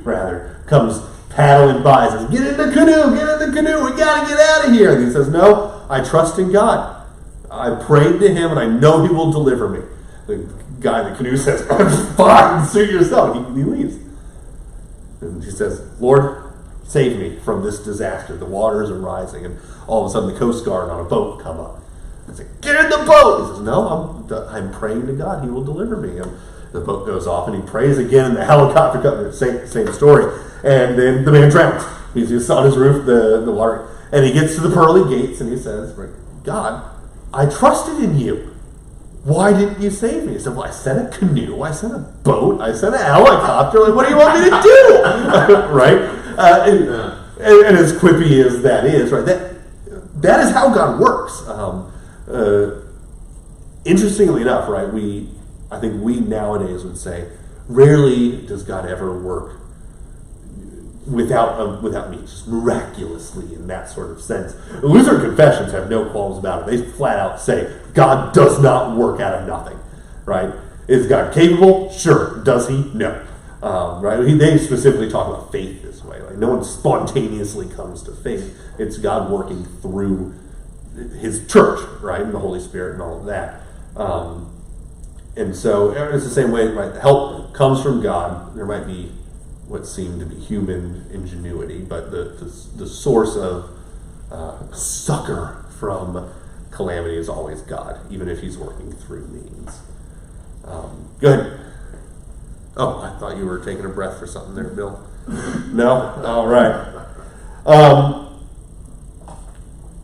A: comes paddling by and says, get in the canoe, we gotta get out of here. And he says, no, I trust in God. I prayed to him and I know he will deliver me. The guy in the canoe says, fine, suit yourself. He leaves. And he says, Lord, save me from this disaster. The waters are rising. And all of a sudden the Coast Guard on a boat come up. And say, get in the boat. He says, no, I'm praying to God. He will deliver me. And the boat goes off and he prays again. And the helicopter comes, same story. And then the man drowns. He's on his roof, the water. And he gets to the pearly gates and he says, God, I trusted in you. Why didn't you save me? He said, well, I sent a canoe, I sent a boat, I sent a helicopter. What do you want me to do? Right? And as quippy as that is, right? That is how God works. Interestingly enough, right? I think we nowadays would say, rarely does God ever work without means, just miraculously in that sort of sense. The Lutheran confessions have no qualms about it. They flat out say God does not work out of nothing, right? Is God capable? Sure. Does he? No. right? They specifically talk about faith this way. Like no one spontaneously comes to faith. It's God working through His church, right, and the Holy Spirit and all of that. And so it's the same way. Right? Help comes from God. There might be what seemed to be human ingenuity, but the source of succor from calamity is always God, even if He's working through means. Go ahead. Oh, I thought you were taking a breath for something there, Bill. No? All right.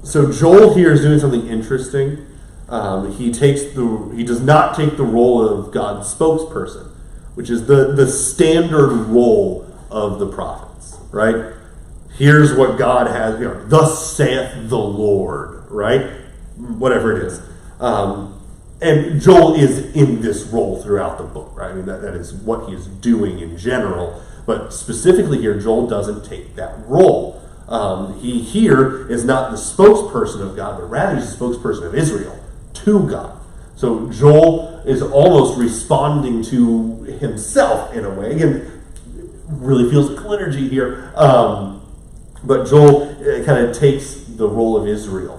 A: So Joel here is doing something interesting. He does not take the role of God's spokesperson, which is the standard role of the prophets, right? Here's what God has, thus saith the Lord, right? Whatever it is. And Joel is in this role throughout the book, right? I mean, that is what he's doing in general. But specifically here, Joel doesn't take that role. He here is not the spokesperson of God, but rather he's the spokesperson of Israel to God. So Joel is almost responding to himself in a way. Again, really feels like liturgy here. But Joel kind of takes the role of Israel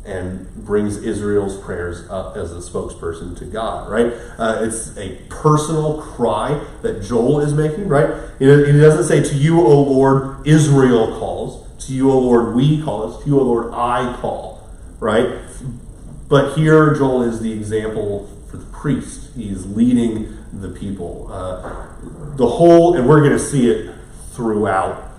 A: and brings Israel's prayers up as a spokesperson to God, right? It's a personal cry that Joel is making, right? He doesn't say, to you, O Lord, Israel calls. To you, O Lord, we call. It's to you, O Lord, I call, right? But here, Joel is the example for the priest. He's leading the people. The whole, and we're going to see it throughout.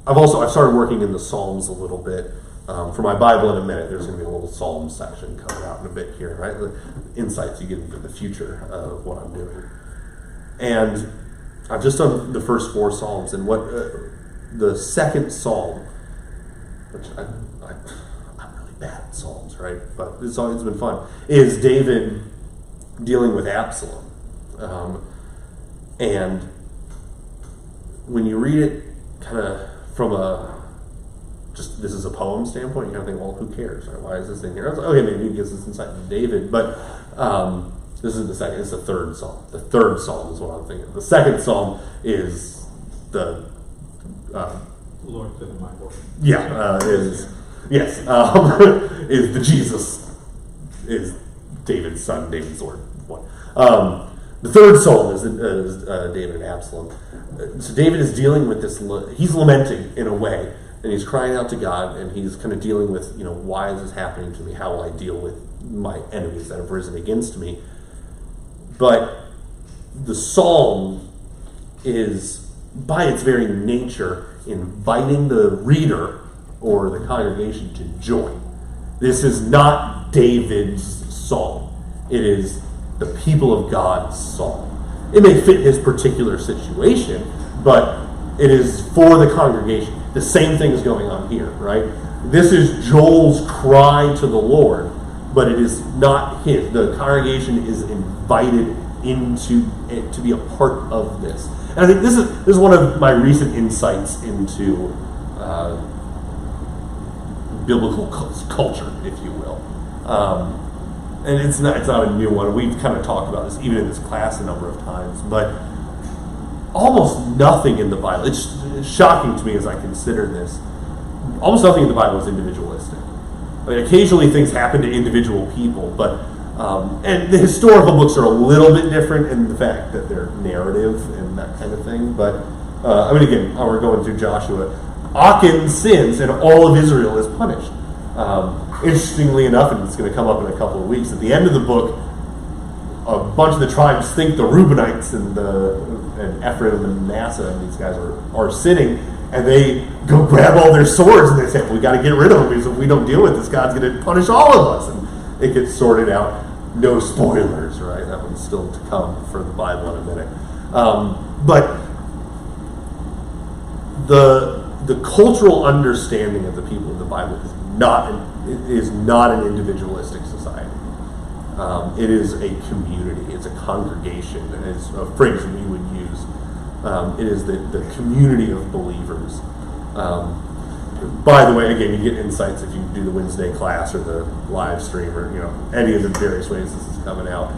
A: I've started working in the Psalms a little bit. For my Bible in a minute, there's going to be a little Psalm section coming out in a bit here, right? The insights you get into the future of what I'm doing. And I've just done the first 4 Psalms, and what the second Psalm, which I'm really bad at Psalms, right? But it's been fun, is David dealing with Absalom. And when you read it kind of from this is a poem standpoint, you kind of think, well, who cares? Right? Why is this thing here? I was like, okay, maybe it gives us insight into David, but this is the third Psalm. The third Psalm is what I'm thinking. The second Psalm is the
C: Lord to my Lord.
A: is the Jesus is David's son, David's Lord one. The third Psalm is David and Absalom. So David is dealing with this. He's lamenting in a way, and he's crying out to God, and he's kind of dealing with, why is this happening to me? How will I deal with my enemies that have risen against me? But the psalm is, by its very nature, inviting the reader or the congregation to join. This is not David's psalm. It is the people of God's psalm. It may fit his particular situation, but it is for the congregation. The same thing is going on here, right? This is Joel's cry to the Lord, but it is not his. The congregation is invited into it to be a part of this. And I think this is one of my recent insights into biblical culture, if you will. And it's not a new one. We've kind of talked about this even in this class a number of times, but almost nothing in the Bible, it's shocking to me as I consider this, almost nothing in the Bible is individualistic. I mean, occasionally things happen to individual people, but and the historical books are a little bit different in the fact that they're narrative and that kind of thing, but again, we're going through Joshua. Achan sins and all of Israel is punished. Interestingly enough, and it's going to come up in a couple of weeks, at the end of the book, a bunch of the tribes think the Reubenites and Ephraim and Manasseh and these guys are sinning, and they go grab all their swords and they say, well, we got to get rid of them because if we don't deal with this, God's going to punish all of us. And it gets sorted out. No spoilers, right? That one's still to come for the Bible in a minute. But the cultural understanding of the people in the Bible is not an individualistic society. It is a community. It's a congregation. And it's a phrase we would use. It is the community of believers. By the way, again, you get insights if you do the Wednesday class or the live stream or any of the various ways this is coming out.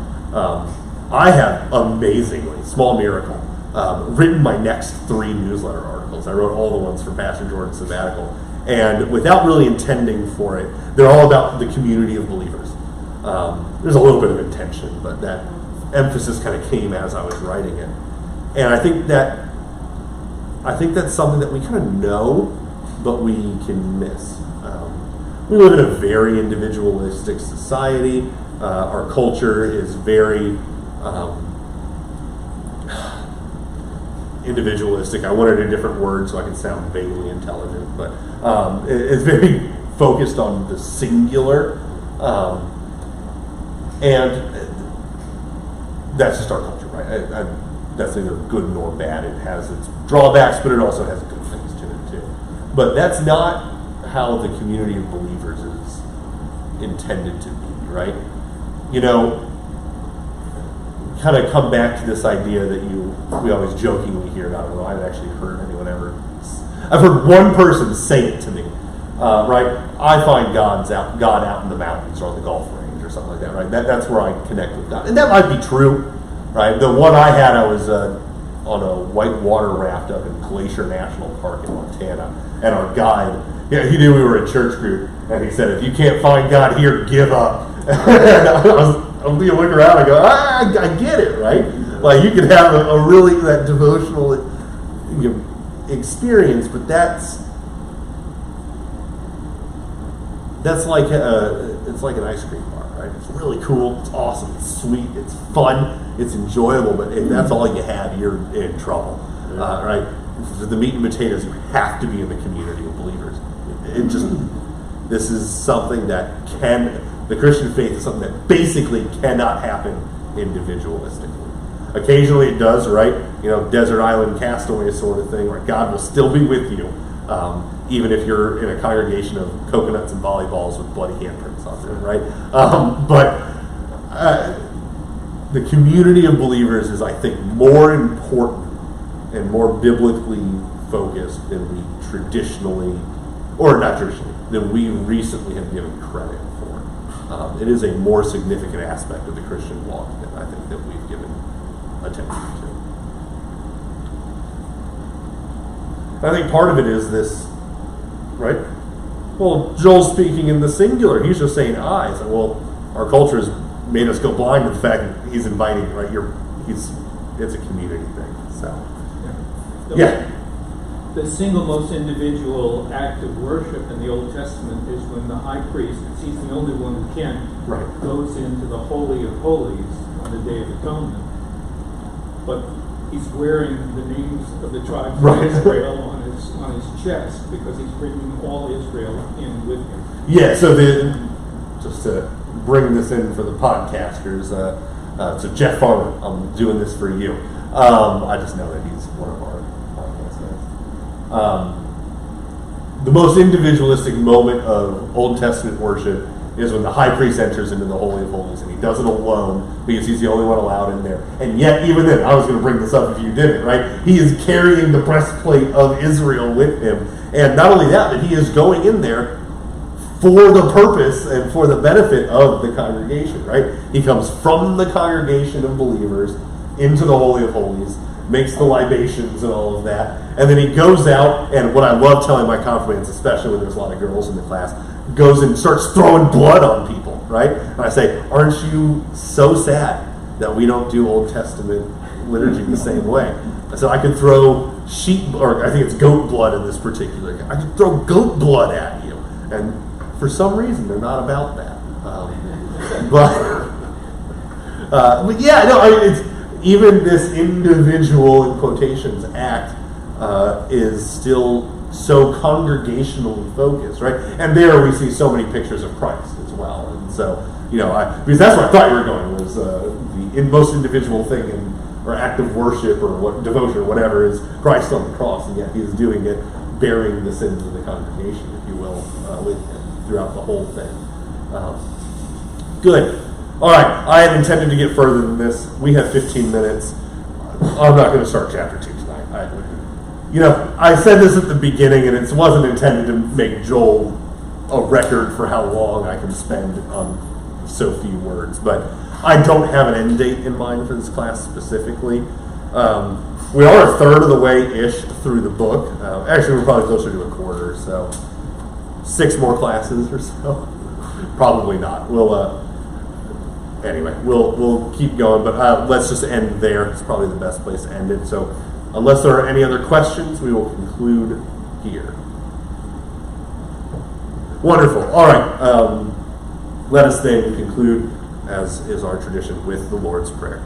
A: I have amazingly, small miracle, written my next 3 newsletter articles. I wrote all the ones for Pastor Jordan's sabbatical. And without really intending for it, they're all about the community of believers. There's a little bit of intention, but that emphasis kind of came as I was writing it. And I think that's something that we kind of know, but we can miss. We live in a very individualistic society. Our culture is very individualistic. I wanted a different word so I can sound vaguely intelligent, but it's very focused on the singular, and that's just our culture, right? That's neither good nor bad. It has its drawbacks, but it also has good things to it too. But that's not how the community of believers is intended to be, right? You know, kind of come back to this idea that we always jokingly hear. I don't know, I haven't actually heard anyone ever. I've heard one person say it to me, right? I find God out in the mountains or on the Gulf range or something like that, right? That's where I connect with God, and that might be true, right? The one I had, I was on a white water raft up in Glacier National Park in Montana, and our guide, he knew we were a church group, and he said, "If you can't find God here, give up." I'm look around and go, I get it, right? Like, you can have a really that devotional experience, but that's like it's like an ice cream bar, right? It's really cool, it's awesome, it's sweet, it's fun, it's enjoyable, but if that's all you have, you're in trouble, right? For the meat and potatoes, you have to be in the community of believers. This is something that the Christian faith is something that basically cannot happen individualistically. Occasionally it does, right? You know, desert island castaway sort of thing, where God will still be with you, even if you're in a congregation of coconuts and volleyballs with bloody handprints on them, right? But the community of believers is, I think, more important and more biblically focused than we traditionally, or not traditionally, than we recently have given credit for. It is a more significant aspect of the Christian walk than I think that we've given attention to. I think part of it is this, right? Well, Joel's speaking in the singular. He's just saying I. So, well, our culture has made us go blind to the fact that he's inviting, right? It's a community thing. So, yeah.
C: The single most individual act of worship in the Old Testament is when the high priest, because he's the only one who can,
A: Right.
C: goes into the Holy of Holies on the Day of Atonement. But he's wearing the names of the tribes
A: Right.
C: of Israel on his chest, because he's bringing all Israel in with him.
A: Yeah, so just to bring this in for the podcasters, so Jeff Farmer, I'm doing this for you. I just know that he's one of our podcast guys. The most individualistic moment of Old Testament worship is when the high priest enters into the Holy of Holies, and he does it alone because he's the only one allowed in there. And yet, even then, I was going to bring this up if you didn't, right? He is carrying the breastplate of Israel with him. And not only that, but he is going in there for the purpose and for the benefit of the congregation, right? He comes from the congregation of believers into the Holy of Holies, makes the libations and all of that, and then he goes out, and what I love telling my confirmants, especially when there's a lot of girls in the class, goes and starts throwing blood on people, right? And I say, aren't you so sad that we don't do Old Testament liturgy the same way? I said, I could throw sheep, or I think it's goat blood in this particular case. I could throw goat blood at you. And for some reason, they're not about that. But yeah, no, it's even this individual, in quotations, act is still so congregationally focused, right? And there we see so many pictures of Christ as well. And so, because that's where I thought you were going, was the most individual thing or act of worship or devotion or whatever is Christ on the cross, and yet he is doing it, bearing the sins of the congregation, if you will, with him throughout the whole thing. Good. All right, I had intended to get further than this. We have 15 minutes. I'm not going to start chapter 2 tonight. I said this at the beginning, and it wasn't intended to make Joel a record for how long I can spend on so few words. But I don't have an end date in mind for this class specifically. We are a third of the way-ish through the book. Actually, we're probably closer to a quarter, so 6 more classes or so. Probably not. We'll keep going, but let's just end there. It's probably the best place to end it. So unless there are any other questions, we will conclude here. Wonderful. All right. Let us then conclude, as is our tradition, with the Lord's Prayer.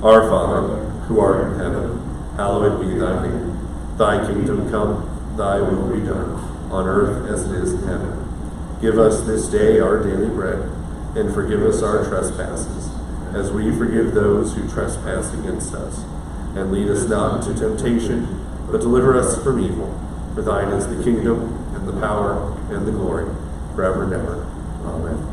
A: Our Father, who art in heaven, hallowed be thy name. Thy kingdom come, thy will be done, on earth as it is in heaven. Give us this day our daily bread, and forgive us our trespasses, as we forgive those who trespass against us. And lead us not into temptation, but deliver us from evil. For thine is the kingdom, and the power, and the glory, forever and ever. Amen.